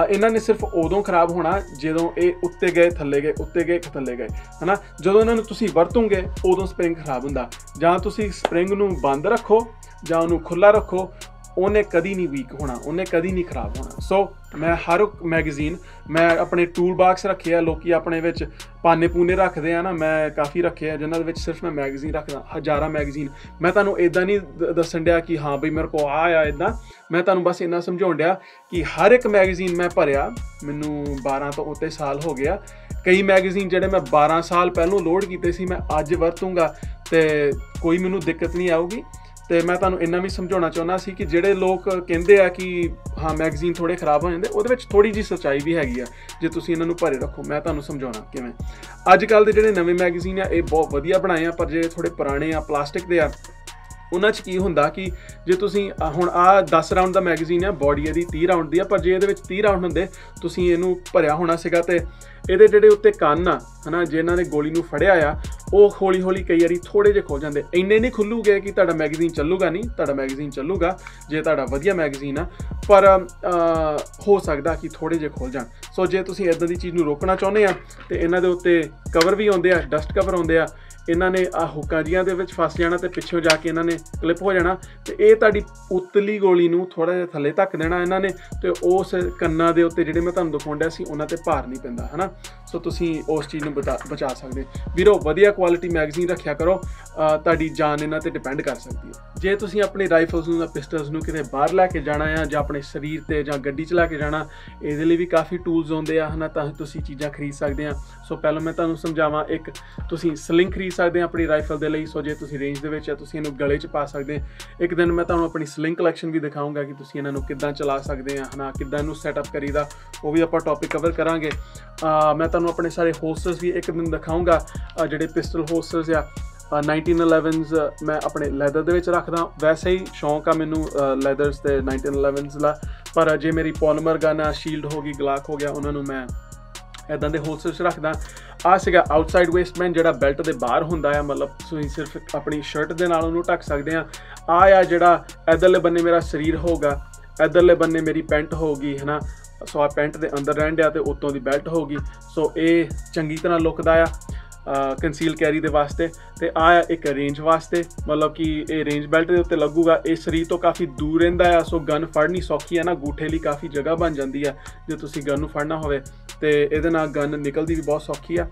ਇਹਨਾਂ ਨੇ ਸਿਰਫ ਉਦੋਂ ਖਰਾਬ ਹੋਣਾ ਜਦੋਂ ਇਹ ਉੱਤੇ ਗਏ ਥੱਲੇ ਗਏ, ਉੱਤੇ ਗਏ ਥੱਲੇ ਗਏ ਹੈ ਨਾ। ਜਦੋਂ ਇਹਨਾਂ ਨੂੰ ਤੁਸੀਂ ਵਰਤੋਂਗੇ ਉਦੋਂ ਸਪਰਿੰਗ ਖਰਾਬ ਹੁੰਦਾ। ਜਾਂ ਤੁਸੀਂ ਸਪਰਿੰਗ ਨੂੰ ਬੰਦ ਰੱਖੋ ਜਾਂ ਉਹਨੂੰ ਖੁੱਲ੍ਹਾ ਰੱਖੋ, ਉਹਨੇ ਕਦੀ ਨਹੀਂ ਵੀਕ ਹੋਣਾ, ਉਹਨੇ ਕਦੀ ਨਹੀਂ ਖਰਾਬ ਹੋਣਾ। ਸੋ ਮੈਂ ਹਰ ਇੱਕ ਮੈਗਜ਼ੀਨ, ਮੈਂ ਆਪਣੇ ਟੂਲ ਬਾਕਸ ਰੱਖੇ ਆ, ਲੋਕੀ ਆਪਣੇ ਵਿੱਚ ਪਾਨੇ ਪੂਨੇ ਰੱਖਦੇ ਆ ਨਾ, ਮੈਂ ਕਾਫੀ ਰੱਖੇ ਆ ਜਿਨ੍ਹਾਂ ਦੇ ਵਿੱਚ ਸਿਰਫ ਮੈਂ ਮੈਗਜ਼ੀਨ ਰੱਖਦਾ, ਹਜ਼ਾਰਾਂ ਮੈਗਜ਼ੀਨ। ਮੈਂ ਤੁਹਾਨੂੰ ਇੱਦਾਂ ਨਹੀਂ ਦੱਸਣ ਡਿਆ ਕਿ ਹਾਂ ਬਈ ਮੇਰੇ ਕੋਲ ਆ ਇੱਦਾਂ, ਮੈਂ ਤੁਹਾਨੂੰ ਬਸ ਇੰਨਾ ਸਮਝਾਉਣ ਡਿਆ ਕਿ ਹਰ ਇੱਕ ਮੈਗਜ਼ੀਨ ਮੈਂ ਭਰਿਆ, ਮੈਨੂੰ 12 ਤੋਂ ਉੱਤੇ ਸਾਲ ਹੋ ਗਿਆ। ਕਈ ਮੈਗਜ਼ੀਨ ਜਿਹੜੇ ਮੈਂ 12 ਸਾਲ ਪਹਿਲੋਂ ਲੋਡ ਕੀਤੇ ਸੀ, ਮੈਂ ਅੱਜ ਵਰਤੂੰਗਾ ਤੇ ਕੋਈ ਮੈਨੂੰ ਦਿੱਕਤ ਨਹੀਂ ਆਊਗੀ। ਤੇ ਮੈਂ ਤੁਹਾਨੂੰ ਇੰਨਾ ਵੀ ਸਮਝਾਉਣਾ ਚਾਹੁੰਦਾ ਸੀ ਕਿ ਜਿਹੜੇ ਲੋਕ ਕਹਿੰਦੇ ਆ ਕਿ ਹਾਂ ਮੈਗਜ਼ੀਨ ਥੋੜ੍ਹੇ ਖਰਾਬ ਹੋ ਜਾਂਦੇ, ਉਹਦੇ ਵਿੱਚ ਥੋੜ੍ਹੀ ਜਿਹੀ ਸੱਚਾਈ ਵੀ ਹੈਗੀ ਆ ਜੇ ਤੁਸੀਂ ਇਹਨਾਂ ਨੂੰ ਭਰੇ ਰੱਖੋ। ਮੈਂ ਤੁਹਾਨੂੰ ਸਮਝਾਉਣਾ ਕਿਵੇਂ। ਅੱਜ ਕੱਲ੍ਹ ਦੇ ਜਿਹੜੇ ਨਵੇਂ ਮੈਗਜ਼ੀਨ ਆ ਇਹ ਬਹੁਤ ਵਧੀਆ ਬਣਾਏ ਆ, ਪਰ ਜਿਹੜੇ ਥੋੜ੍ਹੇ ਪੁਰਾਣੇ ਆ, ਪਲਾਸਟਿਕ ਦੇ ਆ, ਉਹਨਾਂ 'ਚ ਕੀ ਹੁੰਦਾ ਕਿ ਜੇ ਤੁਸੀਂ ਹੁਣ ਆਹ 10 ਰਾਊਂਡ ਦਾ ਮੈਗਜ਼ੀਨ ਆ, ਬੋਡੀ ਇਹਦੀ 30 ਰਾਊਂਡ ਦੀ ਆ, ਪਰ ਜੇ ਇਹਦੇ ਵਿੱਚ 30 ਰਾਊਂਡ ਹੁੰਦੇ ਤੁਸੀਂ ਇਹਨੂੰ ਭਰਿਆ ਹੋਣਾ ਸੀਗਾ। ਤੇ ਇਹਦੇ ਜਿਹੜੇ ਉੱਤੇ ਕੰਨ ਆ ਹੈ ਨਾ, ਜੇ ਇਹਨਾਂ ਨੇ ਗੋਲੀ ਨੂੰ ਫੜਿਆ ਆ ਉਹ ਹੌਲੀ ਹੌਲੀ ਕਈ ਵਾਰੀ ਥੋੜ੍ਹੇ ਜਿਹੇ ਖੁੱਲ ਜਾਂਦੇ, ਇੰਨੇ ਨਹੀਂ ਖੁੱਲੂਗੇ ਕਿ ਤੁਹਾਡਾ ਮੈਗਜ਼ੀਨ ਚੱਲੂਗਾ ਨਹੀਂ, ਤੁਹਾਡਾ ਮੈਗਜ਼ੀਨ ਚੱਲੂਗਾ ਜੇ ਤੁਹਾਡਾ ਵਧੀਆ ਮੈਗਜ਼ੀਨ ਆ, ਪਰ ਹੋ ਸਕਦਾ ਕਿ ਥੋੜ੍ਹੇ ਜਿਹੇ ਖੁੱਲ ਜਾਣ। ਸੋ ਜੇ ਤੁਸੀਂ ਇੱਦਾਂ ਦੀ ਚੀਜ਼ ਨੂੰ ਰੋਕਣਾ ਚਾਹੁੰਦੇ ਆ ਤੇ ਇਹਨਾਂ ਦੇ ਉੱਤੇ ਕਵਰ ਵੀ ਆਉਂਦੇ ਆ, ਡਸਟ ਕਵਰ ਆਉਂਦੇ ਆ, ਇਹਨਾਂ ਨੇ ਆਹ ਹੁੱਕਾਂ ਜੀਆਂ ਦੇ ਵਿੱਚ ਫਸ ਜਾਣਾ ਤੇ ਪਿੱਛੋਂ ਜਾ ਕੇ ਇਹਨਾਂ ਨੇ ਕਲਿੱਪ ਹੋ ਜਾਣਾ ਤੇ ਇਹ ਤੁਹਾਡੀ ਉਤਲੀ ਗੋਲੀ ਨੂੰ ਥੋੜ੍ਹਾ ਜਿਹਾ ਥੱਲੇ ਧੱਕ ਦੇਣਾ ਇਹਨਾਂ ਨੇ, ਤੇ ਉਸ ਕੰਨਾਂ ਦੇ ਉੱਤੇ ਜਿਹੜੇ ਮੈਂ ਤੁਹਾਨੂੰ ਦਿਖਾਉਣ ਡਿਆ ਸੀ ਉਹਨਾਂ ਤੇ ਭਾਰ ਨਹੀਂ ਪੈਂਦਾ ਹੈ ਨਾ। ਸੋ ਤੁਸੀਂ ਉਸ ਚੀਜ਼ ਨੂੰ ਬਚਾ ਸਕਦੇ ਵੀਰੋ। ਵਧੀਆ ਕੁਆਲਿਟੀ ਮੈਗਜ਼ੀਨ ਰੱਖਿਆ ਕਰੋ, ਤੁਹਾਡੀ ਜਾਨ ਇਹਨਾਂ ਤੇ ਡਿਪੈਂਡ ਕਰ ਸਕਦੀ ਹੈ। ਜੇ ਤੁਸੀਂ ਆਪਣੀ ਰਾਈਫਲਸ ਨੂੰ ਜਾਂ ਪਿਸਟਲਸ ਨੂੰ ਕਿਤੇ ਬਾਹਰ ਲੈ ਕੇ ਜਾਣਾ ਆ ਜਾਂ ਆਪਣੇ ਸਰੀਰ ਤੇ ਜਾਂ ਗੱਡੀ 'ਚ ਲੈ ਕੇ ਜਾਣਾ, ਇਹਦੇ ਲਈ ਵੀ ਕਾਫੀ ਟੂਲਸ ਆਉਂਦੇ ਆ ਹੈ ਨਾ, ਤਾਂ ਤੁਸੀਂ ਚੀਜ਼ਾਂ ਖਰੀਦ ਸਕਦੇ ਆ। ਸੋ ਪਹਿਲਾਂ ਮੈਂ ਤੁਹਾਨੂੰ ਸਮਝਾਵਾਂ, ਇੱਕ ਤੁਸੀਂ ਸਲਿੰਗ ਖਰੀਦ ਸਕਦੇ ਆ ਆਪਣੀ ਰਾਈਫਲ ਦੇ ਲਈ। ਸੋ ਜੇ ਤੁਸੀਂ ਰੇਂਜ ਦੇ ਵਿੱਚ ਆ ਤੁਸੀਂ ਇਹਨੂੰ ਗਲੇ 'ਚ ਪਾ ਸਕਦੇ। ਇੱਕ ਦਿਨ ਮੈਂ ਤੁਹਾਨੂੰ ਆਪਣੀ ਸਲਿੰਗ ਕਲੈਕਸ਼ਨ ਵੀ ਦਿਖਾਊਂਗਾ ਕਿ ਤੁਸੀਂ ਇਹਨਾਂ ਨੂੰ ਕਿੱਦਾਂ ਚਲਾ ਸਕਦੇ ਆ ਹੈ ਨਾ, ਕਿੱਦਾਂ ਇਹਨੂੰ ਸੈਟਅਪ ਕਰੀਦਾ, ਉਹ ਵੀ ਆਪਾਂ ਟੌਪਿਕ ਕਵਰ ਕਰਾਂਗੇ। ਮੈਂ ਤੁਹਾਨੂੰ ਆਪਣੇ ਸਾਰੇ ਹੋਸਟਰਸ ਵੀ ਇੱਕ ਦਿਨ ਦਿਖਾਊਂਗਾ, ਜਿਹੜੇ ਪਿਸਟਲ ਹੋਸਟਰਸ ਆ 1911s ਮੈਂ ਆਪਣੇ ਲੈਦਰ ਦੇ ਵਿੱਚ ਰੱਖਦਾ। ਵੈਸੇ ਹੀ ਸ਼ੌਂਕ ਆ ਮੈਨੂੰ ਲੈਦਰਸ ਤੇ 1911s ਦਾ, ਪਰ ਜੇ ਮੇਰੀ ਪੋਲੀਮਰ ਗਨ ਆ, ਸ਼ੀਲਡ ਹੋ ਗਈ, ਗਲਾਕ ਹੋ ਗਿਆ, ਉਹਨਾਂ ਨੂੰ ਮੈਂ ਇੱਦਾਂ ਦੇ ਹੋਲਸਟਰ 'ਚ ਰੱਖਦਾ। ਆਹ ਸੀਗਾ ਆਊਟਸਾਈਡ ਵੇਸਟਬੈਂਡ ਜਿਹੜਾ ਬੈਲਟ ਦੇ ਬਾਹਰ ਹੁੰਦਾ ਆ, ਮਤਲਬ ਤੁਸੀਂ ਸਿਰਫ ਆਪਣੀ ਸ਼ਰਟ ਦੇ ਨਾਲ ਉਹਨੂੰ ਢੱਕ ਸਕਦੇ ਆ। ਆਹ ਆ ਜਿਹੜਾ ਇੱਧਰਲੇ ਬੰਨੇ ਮੇਰਾ ਸਰੀਰ ਹੋਊਗਾ, ਇੱਧਰਲੇ ਬੰਨੇ ਮੇਰੀ ਪੈਂਟ ਹੋਊਗੀ ਹੈ ਨਾ। ਸੋ ਆ ਪੈਂਟ ਦੇ ਅੰਦਰ ਰਹਿਣ ਡਿਆ ਤੇ ਉੱਤੋਂ ਦੀ ਬੈਲਟ ਹੋਊਗੀ। ਸੋ ਇਹ ਚੰਗੀ ਤਰ੍ਹਾਂ ਲੁਕਦਾ ਆ ਕੰਸੀਲ ਕੈਰੀ ਦੇ ਵਾਸਤੇ। ਤੇ ਆ ਇੱਕ ਰੇਂਜ ਵਾਸਤੇ, ਮਤਲਬ ਕਿ ਇਹ ਰੇਂਜ ਬੈਲਟ ਦੇ ਉੱਤੇ ਲੱਗੂਗਾ, ਇਹ ਸਰੀਰ ਤੋਂ ਕਾਫੀ ਦੂਰ ਰਹਿੰਦਾ ਆ। ਸੋ ਗਨ ਫੜਨੀ ਸੌਖੀ ਹੈ ਨਾ, ਗੂਠੇ ਲਈ ਕਾਫੀ ਜਗ੍ਹਾ ਬਣ ਜਾਂਦੀ ਆ ਜੇ ਤੁਸੀਂ ਗਨ ਨੂੰ ਫੜਨਾ ਹੋਵੇ, ਤੇ ਇਹਦੇ ਨਾਲ ਗਨ ਨਿਕਲਦੀ ਵੀ ਬਹੁਤ ਸੌਖੀ ਆ।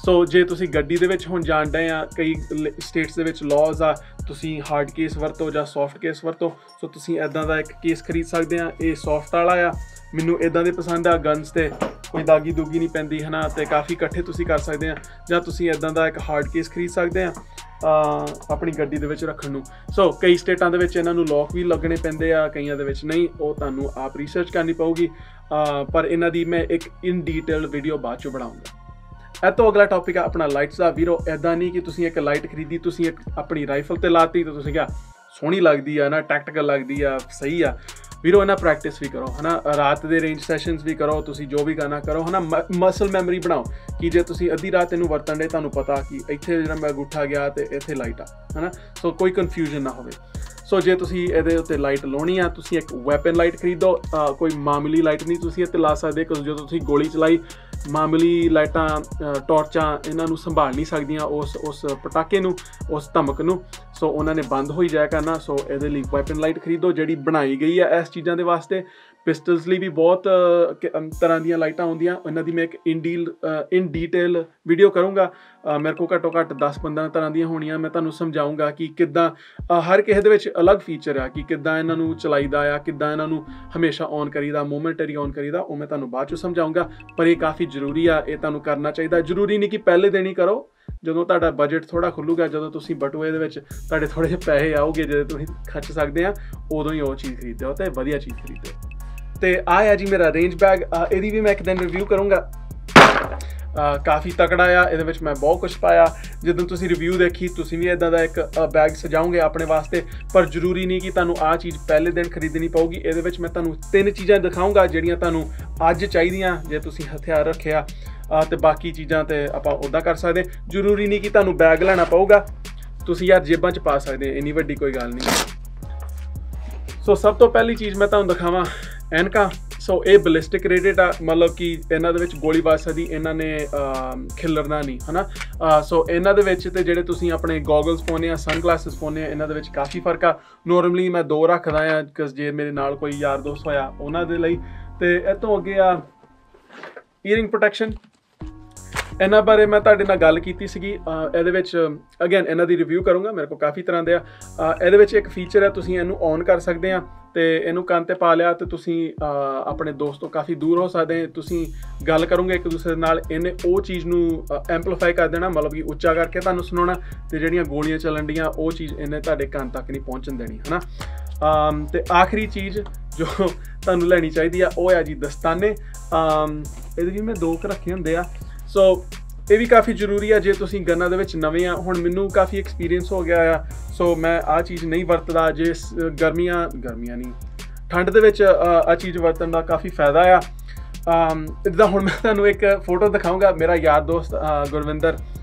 ਸੋ ਜੇ ਤੁਸੀਂ ਗੱਡੀ ਦੇ ਵਿੱਚ ਹੁਣ ਜਾਣ ਡਏ ਆ, ਕਈ ਸਟੇਟਸ ਦੇ ਵਿੱਚ ਲਾਜ਼ ਆ ਤੁਸੀਂ ਹਾਰਡ ਕੇਸ ਵਰਤੋ ਜਾਂ ਸੌਫਟ ਕੇਸ ਵਰਤੋ। ਸੋ ਤੁਸੀਂ ਇੱਦਾਂ ਦਾ ਇੱਕ ਕੇਸ ਖਰੀਦ ਸਕਦੇ ਆ। ਇਹ ਸੌਫਟ ਵਾਲਾ ਆ, ਮੈਨੂੰ ਇੱਦਾਂ ਦੇ ਪਸੰਦ ਆ। ਗਨਸ ਤੇ ਕੋਈ ਦਾਗੀ ਦੂਗੀ ਨਹੀਂ ਪੈਂਦੀ ਹੈ ਨਾ, ਤੇ ਕਾਫੀ ਇਕੱਠੇ ਤੁਸੀਂ ਕਰ ਸਕਦੇ ਆ। ਜਾਂ ਤੁਸੀਂ ਇੱਦਾਂ ਦਾ ਇੱਕ ਹਾਰਡ ਕੇਸ ਖਰੀਦ ਸਕਦੇ ਆ ਆਪਣੀ ਗੱਡੀ ਦੇ ਵਿੱਚ ਰੱਖਣ ਨੂੰ। ਸੋ ਕਈ ਸਟੇਟਾਂ ਦੇ ਵਿੱਚ ਇਹਨਾਂ ਨੂੰ ਲੋਕ ਵੀ ਲੱਗਣੇ ਪੈਂਦੇ ਆ, ਕਈਆਂ ਦੇ ਵਿੱਚ ਨਹੀਂ, ਉਹ ਤੁਹਾਨੂੰ ਆਪ ਰਿਸਰਚ ਕਰਨੀ ਪਊਗੀ। ਪਰ ਇਹਨਾਂ ਦੀ ਮੈਂ ਇੱਕ ਇਨ ਡੀਟੇਲ ਵੀਡੀਓ ਬਾਅਦ 'ਚੋਂ ਬਣਾਉਂਗਾ। ਇਹ ਤੋਂ ਅਗਲਾ ਟੌਪਿਕ ਆ ਆਪਣਾ ਲਾਈਟਸ ਦਾ ਵੀਰੋ। ਇੱਦਾਂ ਨਹੀਂ ਕਿ ਤੁਸੀਂ ਇੱਕ ਲਾਈਟ ਖਰੀਦੀ, ਤੁਸੀਂ ਇੱਕ ਆਪਣੀ ਰਾਈਫਲ ਤੇ ਲਾਤੀ ਤੇ ਤੁਸੀਂ ਕਿਹਾ ਸੋਹਣੀ ਲੱਗਦੀ ਆ ਨਾ, ਟੈਕਟੀਕਲ ਲੱਗਦੀ ਆ, ਸਹੀ ਆ ਵੀਰੋ। ਇਹਨਾਂ ਪ੍ਰੈਕਟਿਸ ਵੀ ਕਰੋ ਹੈ ਨਾ, ਰਾਤ ਦੇ ਰੇਂਜ ਸੈਸ਼ਨਸ ਵੀ ਕਰੋ, ਤੁਸੀਂ ਜੋ ਵੀ ਕਰਨਾ ਕਰੋ ਹੈ ਨਾ। ਮਸਲ ਮੈਮਰੀ ਬਣਾਓ ਕਿ ਜੇ ਤੁਸੀਂ ਅੱਧੀ ਰਾਤ ਇਹਨੂੰ ਵਰਤਣ ਦੇ, ਤੁਹਾਨੂੰ ਪਤਾ ਕਿ ਇੱਥੇ ਜਿਹੜਾ ਮੈਂ ਅੰਗੂਠਾ ਗਿਆ ਤੇ ਇੱਥੇ ਲਾਈਟ ਆ ਹੈ ਨਾ। ਸੋ ਕੋਈ ਕਨਫਿਊਜ਼ਨ ਨਾ ਹੋਵੇ। ਸੋ ਜੇ ਤੁਸੀਂ ਇਹਦੇ ਉੱਤੇ ਲਾਈਟ ਲਾਉਣੀ ਆ, ਤੁਸੀਂ ਇੱਕ ਵੈਪਨ ਲਾਈਟ ਖਰੀਦੋ। ਕੋਈ ਮਾਮੂਲੀ ਲਾਈਟ ਨਹੀਂ ਤੁਸੀਂ ਇੱਥੇ ਲਾ ਸਕਦੇ, ਕਿਉਂਕਿ ਜਦੋਂ ਤੁਸੀਂ ਗੋਲੀ ਚਲਾਈ ਮਾਮੂਲੀ ਲਾਈਟਾਂ, ਟਾਰਚਾਂ ਇਹਨਾਂ ਨੂੰ ਸੰਭਾਲ ਨਹੀਂ ਸਕਦੀਆਂ ਉਸ ਪਟਾਕੇ ਨੂੰ, ਉਸ ਧਮਕ ਨੂੰ। ਸੋ ਉਹਨਾਂ ਨੇ ਬੰਦ ਹੋਈ ਜਾਇਆ ਕਰਨਾ। ਸੋ ਇਹਦੇ ਲਈ ਵੈਪਨ ਲਾਈਟ ਖਰੀਦੋ ਜਿਹੜੀ ਬਣਾਈ ਗਈ ਆ ਇਸ ਚੀਜ਼ਾਂ ਦੇ ਵਾਸਤੇ। ਪਿਸਟਲਸ ਲਈ ਵੀ ਬਹੁਤ ਤਰ੍ਹਾਂ ਦੀਆਂ ਲਾਈਟਾਂ ਆਉਂਦੀਆਂ, ਇਹਨਾਂ ਦੀ ਮੈਂ ਇੱਕ ਇਨ ਡੀਟੇਲ ਵੀਡੀਓ ਕਰੂੰਗਾ। ਮੇਰੇ ਕੋਲ ਘੱਟੋ ਘੱਟ 10-15 ਤਰ੍ਹਾਂ ਦੀਆਂ ਹੋਣੀਆਂ। ਮੈਂ ਤੁਹਾਨੂੰ ਸਮਝਾਊਂਗਾ ਕਿ ਕਿੱਦਾਂ ਹਰ ਕਿਸੇ ਦੇ ਵਿੱਚ ਅਲੱਗ ਫੀਚਰ ਆ, ਕਿ ਕਿੱਦਾਂ ਇਹਨਾਂ ਨੂੰ ਚਲਾਈਦਾ ਆ, ਕਿੱਦਾਂ ਇਹਨਾਂ ਨੂੰ ਹਮੇਸ਼ਾ ਔਨ ਕਰੀਦਾ, ਮੋਮੈਂਟਰੀ ਔਨ ਕਰੀਦਾ, ਉਹ ਮੈਂ ਤੁਹਾਨੂੰ ਬਾਅਦ 'ਚੋਂ ਸਮਝਾਊਂਗਾ। ਪਰ ਇਹ ਕਾਫੀ ਜ਼ਰੂਰੀ ਆ, ਇਹ ਤੁਹਾਨੂੰ ਕਰਨਾ ਚਾਹੀਦਾ। ਜ਼ਰੂਰੀ ਨਹੀਂ ਕਿ ਪਹਿਲੇ ਦਿਨ ਹੀ ਕਰੋ, ਜਦੋਂ ਤੁਹਾਡਾ ਬਜਟ ਥੋੜ੍ਹਾ ਖੁੱਲੂਗਾ, ਜਦੋਂ ਤੁਸੀਂ ਬਟੂਏ ਦੇ ਵਿੱਚ ਤੁਹਾਡੇ ਥੋੜ੍ਹੇ ਜਿਹੇ ਪੈਸੇ ਆਉਗੇ ਜਿਹੜੇ ਤੁਸੀਂ ਖਰਚ ਸਕਦੇ ਆ, ਉਦੋਂ ਹੀ ਉਹ ਚੀਜ਼ ਖਰੀਦਿਓ ਤੇ ਵਧੀਆ ਚੀਜ਼ ਖਰੀਦਿਓ। ਤੇ ਆਹ ਆ ਜੀ ਮੇਰਾ ਰੇਂਜ ਬੈਗ, ਇਹਦੀ ਵੀ ਮੈਂ ਇੱਕ ਦਿਨ ਰਿਵਿਊ ਕਰੂੰਗਾ। ਕਾਫੀ ਤਕੜਾ ਆ, ਇਹਦੇ ਵਿੱਚ ਮੈਂ ਬਹੁਤ ਕੁਛ ਪਾਇਆ। ਜਦੋਂ ਤੁਸੀਂ ਰਿਵਿਊ ਦੇਖੀ ਤੁਸੀਂ ਵੀ ਇੱਦਾਂ ਦਾ ਇੱਕ ਬੈਗ ਸਜਾਓਗੇ ਆਪਣੇ ਵਾਸਤੇ। ਪਰ ਜ਼ਰੂਰੀ ਨਹੀਂ ਕਿ ਤੁਹਾਨੂੰ ਆਹ ਚੀਜ਼ ਪਹਿਲੇ ਦਿਨ ਖਰੀਦਣੀ ਪਊਗੀ। ਇਹਦੇ ਵਿੱਚ ਮੈਂ ਤੁਹਾਨੂੰ 3 ਚੀਜ਼ਾਂ ਦਿਖਾਊਂਗਾ ਜਿਹੜੀਆਂ ਤੁਹਾਨੂੰ ਅੱਜ ਚਾਹੀਦੀਆਂ ਜੇ ਤੁਸੀਂ ਹਥਿਆਰ ਰੱਖਿਆ, ਤੇ ਬਾਕੀ ਚੀਜ਼ਾਂ ਤੇ ਆਪਾਂ ਉੱਦਾਂ ਕਰ ਸਕਦੇ। ਜ਼ਰੂਰੀ ਨਹੀਂ ਕਿ ਤੁਹਾਨੂੰ ਬੈਗ ਲੈਣਾ ਪਊਗਾ, ਤੁਸੀਂ ਯਾਰ ਜੇਬਾਂ 'ਚ ਪਾ ਸਕਦੇ, ਇੰਨੀ ਵੱਡੀ ਕੋਈ ਗੱਲ ਨਹੀਂ। ਸੋ ਸਭ ਤੋਂ ਪਹਿਲੀ ਚੀਜ਼ ਮੈਂ ਤੁਹਾਨੂੰ ਦਿਖਾਵਾਂ ਐਨਕਾਂ। ਸੋ ਇਹ ਬਲਿਸਟਿਕ ਰੇਟਡ ਆ, ਮਤਲਬ ਕਿ ਇਹਨਾਂ ਦੇ ਵਿੱਚ ਗੋਲੀ ਵੱਜ ਸਕਦੀ, ਇਹਨਾਂ ਨੇ ਖਿਲਰਨਾ ਨਹੀਂ ਹੈ ਨਾ। ਸੋ ਇਹਨਾਂ ਦੇ ਵਿੱਚ ਤੇ ਜਿਹੜੇ ਤੁਸੀਂ ਆਪਣੇ ਗੋਗਲਸ ਪਾਉਂਦੇ ਆ, ਸਨ ਗਲਾਸਿਸ ਪਾਉਂਦੇ ਆ, ਇਹਨਾਂ ਦੇ ਵਿੱਚ ਕਾਫੀ ਫਰਕ ਆ। ਨੋਰਮਲੀ ਮੈਂ 2 ਰੱਖਦਾ ਆ, ਬਿਕਾਜ਼ ਜੇ ਮੇਰੇ ਨਾਲ ਕੋਈ ਯਾਰ ਦੋਸਤ ਹੋਇਆ ਉਹਨਾਂ ਦੇ ਲਈ। ਤੇ ਇਹ ਤੋਂ ਅੱਗੇ ਆ ਈਅਰਿੰਗ ਪ੍ਰੋਟੈਕਸ਼ਨ। ਇਹਨਾਂ ਬਾਰੇ ਮੈਂ ਤੁਹਾਡੇ ਨਾਲ ਗੱਲ ਕੀਤੀ ਸੀਗੀ। ਇਹਦੇ ਵਿੱਚ ਅਗੇਨ ਇਹਨਾਂ ਦੀ ਰਿਵਿਊ ਕਰੂੰਗਾ, ਮੇਰੇ ਕੋਲ ਕਾਫੀ ਤਰ੍ਹਾਂ ਦੇ ਆ। ਇਹਦੇ ਵਿੱਚ ਇੱਕ ਫੀਚਰ ਹੈ, ਤੁਸੀਂ ਇਹਨੂੰ ਔਨ ਕਰ ਸਕਦੇ ਆ ਤੇ ਇਹਨੂੰ ਕੰਨ ਤੇ ਪਾ ਲਿਆ ਤੇ ਤੁਸੀਂ ਆਪਣੇ ਦੋਸਤ ਤੋਂ ਕਾਫੀ ਦੂਰ ਹੋ ਸਕਦੇ। ਤੁਸੀਂ ਗੱਲ ਕਰੋਗੇ ਇੱਕ ਦੂਸਰੇ ਨਾਲ, ਇਹਨੇ ਉਹ ਚੀਜ਼ ਨੂੰ ਐਂਪਲੀਫਾਈ ਕਰ ਦੇਣਾ, ਮਤਲਬ ਕਿ ਉੱਚਾ ਕਰਕੇ ਤੁਹਾਨੂੰ ਸੁਣਾਉਣਾ, ਤੇ ਜਿਹੜੀਆਂ ਗੋਲੀਆਂ ਚੱਲਣ ਡੀਆਂ ਉਹ ਚੀਜ਼ ਇਹਨੇ ਤੁਹਾਡੇ ਕੰਨ ਤੱਕ ਨਹੀਂ ਪਹੁੰਚਣ ਦੇਣੀ ਹੈ ਨਾ। ਤੇ ਆਖਰੀ ਚੀਜ਼ ਜੋ ਤੁਹਾਨੂੰ ਲੈਣੀ ਚਾਹੀਦੀ ਆ ਉਹ ਆ ਜੀ ਦਸਤਾਨੇ। ਇਹਦੇ ਵੀ ਮੈਂ 2 ਰੱਖੇ ਹੁੰਦੇ ਆ। ਸੋ ਇਹ ਵੀ ਕਾਫੀ ਜ਼ਰੂਰੀ ਆ ਜੇ ਤੁਸੀਂ ਗੰਨਾਂ ਦੇ ਵਿੱਚ ਨਵੇਂ ਆ। ਹੁਣ ਮੈਨੂੰ ਕਾਫੀ ਐਕਸਪੀਰੀਅੰਸ ਹੋ ਗਿਆ ਆ, ਸੋ ਮੈਂ ਆਹ ਚੀਜ਼ ਨਹੀਂ ਵਰਤਦਾ। ਜੇ ਗਰਮੀਆਂ ਨਹੀਂ, ਠੰਡ ਦੇ ਵਿੱਚ ਆਹ ਚੀਜ਼ ਵਰਤਣ ਦਾ ਕਾਫੀ ਫਾਇਦਾ ਆ। ਜਿੱਦਾਂ ਹੁਣ ਮੈਂ ਤੁਹਾਨੂੰ ਇੱਕ ਫੋਟੋ ਦਿਖਾਊਂਗਾ, ਮੇਰਾ ਯਾਰ ਦੋਸਤ ਗੁਰਵਿੰਦਰ,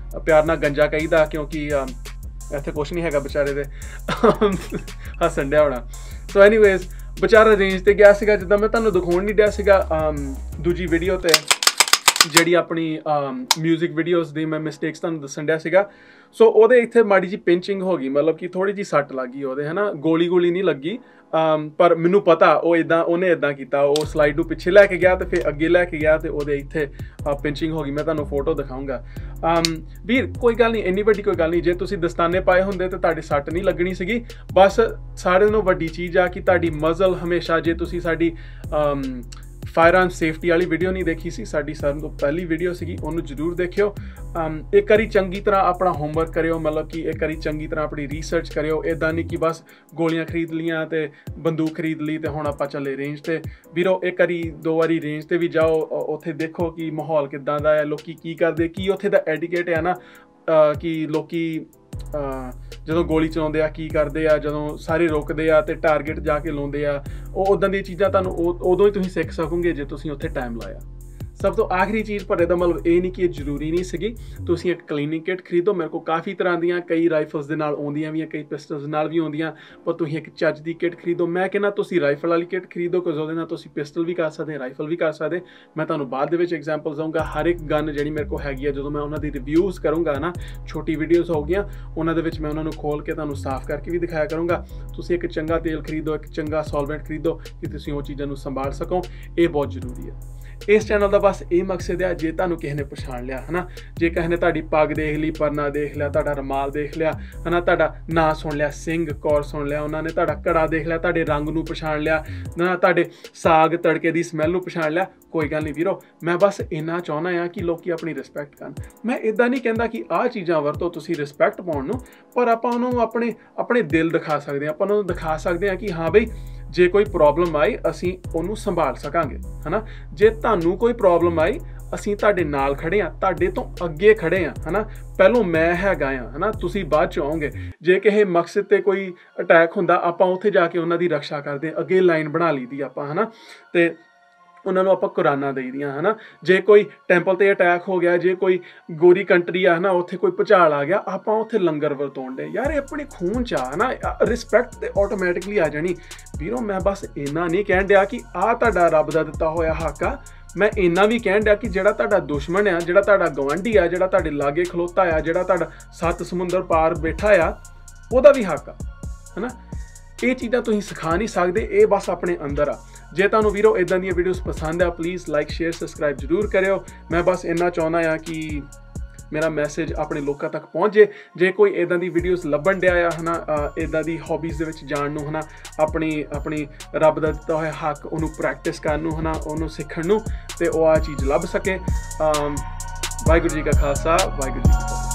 ਪਿਆਰ ਨਾਲ ਗੰਜਾ ਕਹੀਦਾ ਕਿਉਂਕਿ ਇੱਥੇ ਕੁਛ ਨਹੀਂ ਹੈਗਾ ਵਿਚਾਰੇ ਦੇ, ਹੱਸਣ ਡਿਆ ਹੋਣਾ। ਸੋ ਐਨੀਵੇਜ਼ ਵਿਚਾਰਾ ਰੇਂਜ ਤੇ ਗਿਆ ਸੀਗਾ, ਜਿੱਦਾਂ ਮੈਂ ਤੁਹਾਨੂੰ ਦਿਖਾਉਣ ਨਹੀਂ ਡਿਆ ਸੀਗਾ ਦੂਜੀ ਵੀਡੀਓ ਤੇ, ਜਿਹੜੀ ਆਪਣੀ ਮਿਊਜ਼ਿਕ ਵੀਡੀਓਜ਼ ਦੀ ਮੈਂ ਮਿਸਟੇਕਸ ਤੁਹਾਨੂੰ ਦੱਸਣ ਡਿਆ ਸੀਗਾ। ਸੋ ਉਹਦੇ ਇੱਥੇ ਮਾੜੀ ਜੀ ਪਿੰਚਿੰਗ ਹੋ ਗਈ, ਮਤਲਬ ਕਿ ਥੋੜੀ ਜੀ ਸੱਟ ਲੱਗ ਗਈ ਉਹਦੇ, ਹੈ ਨਾ, ਗੋਲੀ ਨਹੀਂ ਲੱਗੀ। ਪਰ ਮੈਨੂੰ ਪਤਾ ਉਹਨੇ ਇਦਾਂ ਕੀਤਾ, ਉਹ ਸਲਾਈਡ ਨੂੰ ਪਿੱਛੇ ਲੈ ਕੇ ਗਿਆ ਤੇ ਫਿਰ ਅੱਗੇ ਲੈ ਕੇ ਗਿਆ ਤੇ ਉਹਦੇ ਇੱਥੇ ਪਿੰਚਿੰਗ ਹੋ ਗਈ। ਮੈਂ ਤੁਹਾਨੂੰ ਫੋਟੋ ਦਿਖਾਊਂਗਾ। ਵੀਰ ਕੋਈ ਗੱਲ ਨਹੀਂ, ਇੰਨੀ ਵੱਡੀ ਕੋਈ ਗੱਲ ਨਹੀਂ। ਜੇ ਤੁਸੀਂ ਦਸਤਾਨੇ ਪਾਏ ਹੁੰਦੇ ਤਾਂ ਤੁਹਾਡੀ ਸੱਟ ਨਹੀਂ ਲੱਗਣੀ ਸੀਗੀ। ਬਸ ਸਾਰਿਆਂ ਨਾਲੋਂ ਵੱਡੀ ਚੀਜ਼ ਆ ਕਿ ਤੁਹਾਡੀ ਮਜ਼ਲ ਹਮੇਸ਼ਾ, ਜੇ ਤੁਸੀਂ ਸਾਡੀ ਫਾਇਰ ਆਰਮ ਸੇਫਟੀ ਵਾਲੀ ਵੀਡੀਓ ਨਹੀਂ ਦੇਖੀ ਸੀ, ਸਾਡੀ ਸਾਰਿਆਂ ਤੋਂ ਪਹਿਲੀ ਵੀਡੀਓ ਸੀਗੀ, ਉਹਨੂੰ ਜ਼ਰੂਰ ਦੇਖਿਓ। ਇੱਕ ਵਾਰੀ ਚੰਗੀ ਤਰ੍ਹਾਂ ਆਪਣਾ ਹੋਮਵਰਕ ਕਰਿਓ, ਮਤਲਬ ਕਿ ਇੱਕ ਵਾਰੀ ਚੰਗੀ ਤਰ੍ਹਾਂ ਆਪਣੀ ਰਿਸਰਚ ਕਰਿਓ। ਇੱਦਾਂ ਨਹੀਂ ਕਿ ਬਸ ਗੋਲੀਆਂ ਖਰੀਦ ਲੀਆਂ ਤੇ ਬੰਦੂਕ ਖਰੀਦ ਲਈ ਤੇ ਹੁਣ ਆਪਾਂ ਚੱਲੇ ਰੇਂਜ ਤੇ। ਵੀਰੋ ਇੱਕ ਵਾਰੀ 2 ਵਾਰੀ ਰੇਂਜ ਤੇ ਵੀ ਜਾਓ, ਉੱਥੇ ਦੇਖੋ ਕਿ ਮਾਹੌਲ ਕਿੱਦਾਂ ਦਾ ਹੈ, ਲੋਕੀ ਕੀ ਕਰਦੇ, ਕੀ ਉੱਥੇ ਦਾ ਐਡੀਕੇਟ ਹੈ ਨਾ, ਕਿ ਲੋਕੀ ਜਦੋਂ ਗੋਲੀ ਚਲਾਉਂਦੇ ਆ ਕੀ ਕਰਦੇ ਆ, ਜਦੋਂ ਸਾਰੇ ਰੁਕਦੇ ਆ ਤੇ ਟਾਰਗੇਟ ਜਾ ਕੇ ਲਾਉਂਦੇ ਆ, ਉਹ ਉੱਦਾਂ ਦੀਆਂ ਚੀਜ਼ਾਂ ਤੁਹਾਨੂੰ ਉਦੋਂ ਹੀ ਤੁਸੀਂ ਸਿੱਖ ਸਕੋਗੇ ਜੇ ਤੁਸੀਂ ਉੱਥੇ ਟਾਈਮ ਲਾਇਆ। ਸਭ ਤੋਂ ਆਖਰੀ ਚੀਜ਼, ਪਰ ਇਹਦਾ ਮਤਲਬ ਇਹ ਨਹੀਂ ਕਿ ਇਹ ਜ਼ਰੂਰੀ ਨਹੀਂ ਸੀਗੀ। ਤੁਸੀਂ ਇੱਕ ਕਲੀਨਿੰਗ ਕਿਟ ਖਰੀਦੋ। ਮੇਰੇ ਕੋਲ ਕਾਫੀ ਤਰ੍ਹਾਂ ਦੀਆਂ, ਕਈ ਰਾਈਫਲਸ ਦੇ ਨਾਲ ਆਉਂਦੀਆਂ ਵੀ, ਕਈ ਪਿਸਟਲਸ ਨਾਲ ਵੀ ਆਉਂਦੀਆਂ, ਪਰ ਤੁਸੀਂ ਇੱਕ ਚੱਜ ਦੀ ਕਿਟ ਖਰੀਦੋ। ਮੈਂ ਕਹਿੰਦਾ ਤੁਸੀਂ ਰਾਈਫਲ ਵਾਲੀ ਕਿਟ ਖਰੀਦੋ, ਕਿਉਂਕਿ ਉਹਦੇ ਨਾਲ ਤੁਸੀਂ ਪਿਸਟਲ ਵੀ ਕਰ ਸਕਦੇ, ਰਾਈਫਲ ਵੀ ਕਰ ਸਕਦੇ। ਮੈਂ ਤੁਹਾਨੂੰ ਬਾਅਦ ਦੇ ਵਿੱਚ ਐਗਜ਼ਾਮਪਲ ਦਊਂਗਾ। ਹਰ ਇੱਕ ਗਨ ਜਿਹੜੀ ਮੇਰੇ ਕੋਲ ਹੈਗੀ ਆ, ਜਦੋਂ ਮੈਂ ਉਹਨਾਂ ਦੀ ਰਿਵਿਊਜ਼ ਕਰੂੰਗਾ ਨਾ, ਛੋਟੀ ਵੀਡੀਓਜ਼ ਹੋਗੀਆਂ, ਉਹਨਾਂ ਦੇ ਵਿੱਚ ਮੈਂ ਉਹਨਾਂ ਨੂੰ ਖੋਲ ਕੇ ਤੁਹਾਨੂੰ ਸਾਫ਼ ਕਰਕੇ ਵੀ ਦਿਖਾਇਆ ਕਰੂੰਗਾ। ਤੁਸੀਂ ਇੱਕ ਚੰਗਾ ਤੇਲ ਖਰੀਦੋ, ਇੱਕ ਚੰਗਾ ਸੋਲਵੈਂਟ ਖਰੀਦੋ ਕਿ ਤੁਸੀਂ ਉਹ ਚੀਜ਼ਾਂ ਨੂੰ ਸੰਭਾਲ ਸਕੋ। ਇਹ ਬਹੁਤ ਜ਼ਰੂਰੀ ਹੈ। ਇਸ ਚੈਨਲ ਦਾ ਬਸ ਇਹ ਮਕਸਦ ਹੈ, ਜੇ ਤੁਹਾਨੂੰ ਕਿਸੇ ਨੇ ਪਛਾਣ ਲਿਆ ਹੈ ਨਾ, ਜੇ ਕਿਸੇ ਨੇ ਤੁਹਾਡੀ ਪੱਗ ਦੇਖ ਲਈ, ਪਰਨਾ ਦੇਖ ਲਿਆ, ਤੁਹਾਡਾ ਰੁਮਾਲ ਦੇਖ ਲਿਆ ਹੈ ਨਾ, ਤੁਹਾਡਾ ਨਾਂ ਸੁਣ ਲਿਆ, ਸਿੰਘ ਕੌਰ ਸੁਣ ਲਿਆ, ਉਹਨਾਂ ਨੇ ਤੁਹਾਡਾ ਘੜਾ ਦੇਖ ਲਿਆ, ਤੁਹਾਡੇ ਰੰਗ ਨੂੰ ਪਛਾਣ ਲਿਆ ਨਾ, ਤੁਹਾਡੇ ਸਾਗ ਤੜਕੇ ਦੀ ਸਮੈਲ ਨੂੰ ਪਛਾਣ ਲਿਆ, ਕੋਈ ਗੱਲ ਨਹੀਂ ਵੀਰੋ। ਮੈਂ ਬਸ ਇੰਨਾ ਚਾਹੁੰਦਾ ਆ ਕਿ ਲੋਕੀ ਆਪਣੀ ਰਿਸਪੈਕਟ ਕਰਨ। ਮੈਂ ਇੱਦਾਂ ਨਹੀਂ ਕਹਿੰਦਾ ਕਿ ਆਹ ਚੀਜ਼ਾਂ ਵਰਤੋ ਤੁਸੀਂ ਰਿਸਪੈਕਟ ਪਾਉਣ ਨੂੰ, ਪਰ ਆਪਾਂ ਉਹਨੂੰ ਆਪਣੇ ਦਿਲ ਦਿਖਾ ਸਕਦੇ ਹਾਂ। ਆਪਾਂ ਉਹਨੂੰ ਦਿਖਾ ਸਕਦੇ ਹਾਂ ਕਿ ਹਾਂ ਬਈ, ਜੇ ਕੋਈ ਪ੍ਰੋਬਲਮ ਆਈ ਅਸੀਂ ਉਹਨੂੰ ਸੰਭਾਲ ਸਕਾਂਗੇ, ਹੈ ਨਾ। ਜੇ ਤੁਹਾਨੂੰ ਕੋਈ ਪ੍ਰੋਬਲਮ ਆਈ, ਅਸੀਂ ਤੁਹਾਡੇ ਨਾਲ ਖੜੇ ਹਾਂ, ਤੁਹਾਡੇ ਤੋਂ ਅੱਗੇ ਖੜੇ ਹਾਂ, ਹੈ ਨਾ। ਪਹਿਲੋਂ ਮੈਂ ਹੈਗਾ ਆ, ਹੈ ਨਾ, ਤੁਸੀਂ ਬਾਅਦ 'ਚ ਆਓਗੇ। ਜੇ ਕਿਸੇ ਮਕਸਦ 'ਤੇ ਕੋਈ ਅਟੈਕ ਹੁੰਦਾ, ਆਪਾਂ ਉੱਥੇ ਜਾ ਕੇ ਉਹਨਾਂ ਦੀ ਰਕਸ਼ਾ ਕਰਦੇ ਹਾਂ, ਅੱਗੇ ਲਾਈਨ ਬਣਾ ਲਈ ਦੀ ਆਪਾਂ, ਹੈ ਨਾ, ਤੇ ਉਹਨਾਂ ਨੂੰ ਆਪਾਂ ਕੁਰਾਨਾਂ ਦੇਈ ਦੀਆਂ, ਹੈ ਨਾ। ਜੇ ਕੋਈ ਟੈਂਪਲ 'ਤੇ ਅਟੈਕ ਹੋ ਗਿਆ, ਜੇ ਕੋਈ ਗੋਰੀ ਕੰਟਰੀ ਆ, ਹੈ ਨਾ, ਉੱਥੇ ਕੋਈ ਭੁਚਾਲ ਆ ਗਿਆ, ਆਪਾਂ ਉੱਥੇ ਲੰਗਰ ਵਰਤਾਉਣ ਦੇ। ਯਾਰ ਇਹ ਆਪਣੇ ਖੂਨ 'ਚ ਆ, ਹੈ ਨਾ, ਰਿਸਪੈਕਟ ਤੇ ਆਟੋਮੈਟਿਕਲੀ ਆ ਜਾਣੀ। ਵੀਰੋ ਮੈਂ ਬਸ ਇੰਨਾ ਨਹੀਂ ਕਹਿਣ ਡਿਆ ਕਿ ਆਹ ਤੁਹਾਡਾ ਰੱਬ ਦਾ ਦਿੱਤਾ ਹੋਇਆ ਹੱਕ ਆ। ਮੈਂ ਇੰਨਾ ਵੀ ਕਹਿਣ ਡਿਆ ਕਿ ਜਿਹੜਾ ਤੁਹਾਡਾ ਦੁਸ਼ਮਣ ਆ, ਜਿਹੜਾ ਤੁਹਾਡਾ ਗਵਾਂਢੀ ਆ, ਜਿਹੜਾ ਤੁਹਾਡੇ ਲਾਗੇ ਖਲੋਤਾ ਆ, ਜਿਹੜਾ ਤੁਹਾਡਾ 7 ਸਮੁੰਦਰ ਪਾਰ ਬੈਠਾ ਆ, ਉਹਦਾ ਵੀ ਹੱਕ ਆ, ਹੈ ਨਾ। ਇਹ ਚੀਜ਼ਾਂ ਤੁਸੀਂ ਸਿਖਾ ਨਹੀਂ ਸਕਦੇ, ਇਹ ਬਸ ਆਪਣੇ ਅੰਦਰ ਆ। ਜੇ ਤੁਹਾਨੂੰ ਵੀਰੋ ਇਦਾਂ ਦੀਆਂ ਵੀਡੀਓਜ਼ ਪਸੰਦ ਆ, ਪਲੀਜ਼ ਲਾਈਕ, ਸ਼ੇਅਰ, ਸਬਸਕ੍ਰਾਈਬ ਜ਼ਰੂਰ ਕਰਿਓ। ਮੈਂ ਬਸ ਇੰਨਾ ਚਾਹੁੰਦਾ ਆ ਕਿ ਮੇਰਾ ਮੈਸੇਜ ਆਪਣੇ ਲੋਕਾਂ ਤੱਕ ਪਹੁੰਚੇ। ਜੇ ਕੋਈ ਇਦਾਂ ਦੀ ਵੀਡੀਓਜ਼ ਲੱਭਣ ਡਿਆ ਆ, ਹੈ ਨਾ, ਇਦਾਂ ਦੀ ਹੌਬੀਜ਼ ਦੇ ਵਿੱਚ ਜਾਣ ਨੂੰ, ਹੈ ਨਾ, ਆਪਣੀ ਰੱਬ ਦਾ ਦਿੱਤਾ ਹੋਇਆ ਹੱਕ ਉਹਨੂੰ ਪ੍ਰੈਕਟਿਸ ਕਰਨ ਨੂੰ, ਹੈ ਨਾ, ਉਹਨੂੰ ਸਿੱਖਣ ਨੂੰ, ਤੇ ਉਹ ਆਹ ਚੀਜ਼ ਲੱਭ ਸਕੇ। ਵਾਹਿਗੁਰੂ ਜੀ ਕਾ ਖਾਲਸਾ, ਵਾਹਿਗੁਰੂ ਜੀ ਕੀ ਫਤਿਹ।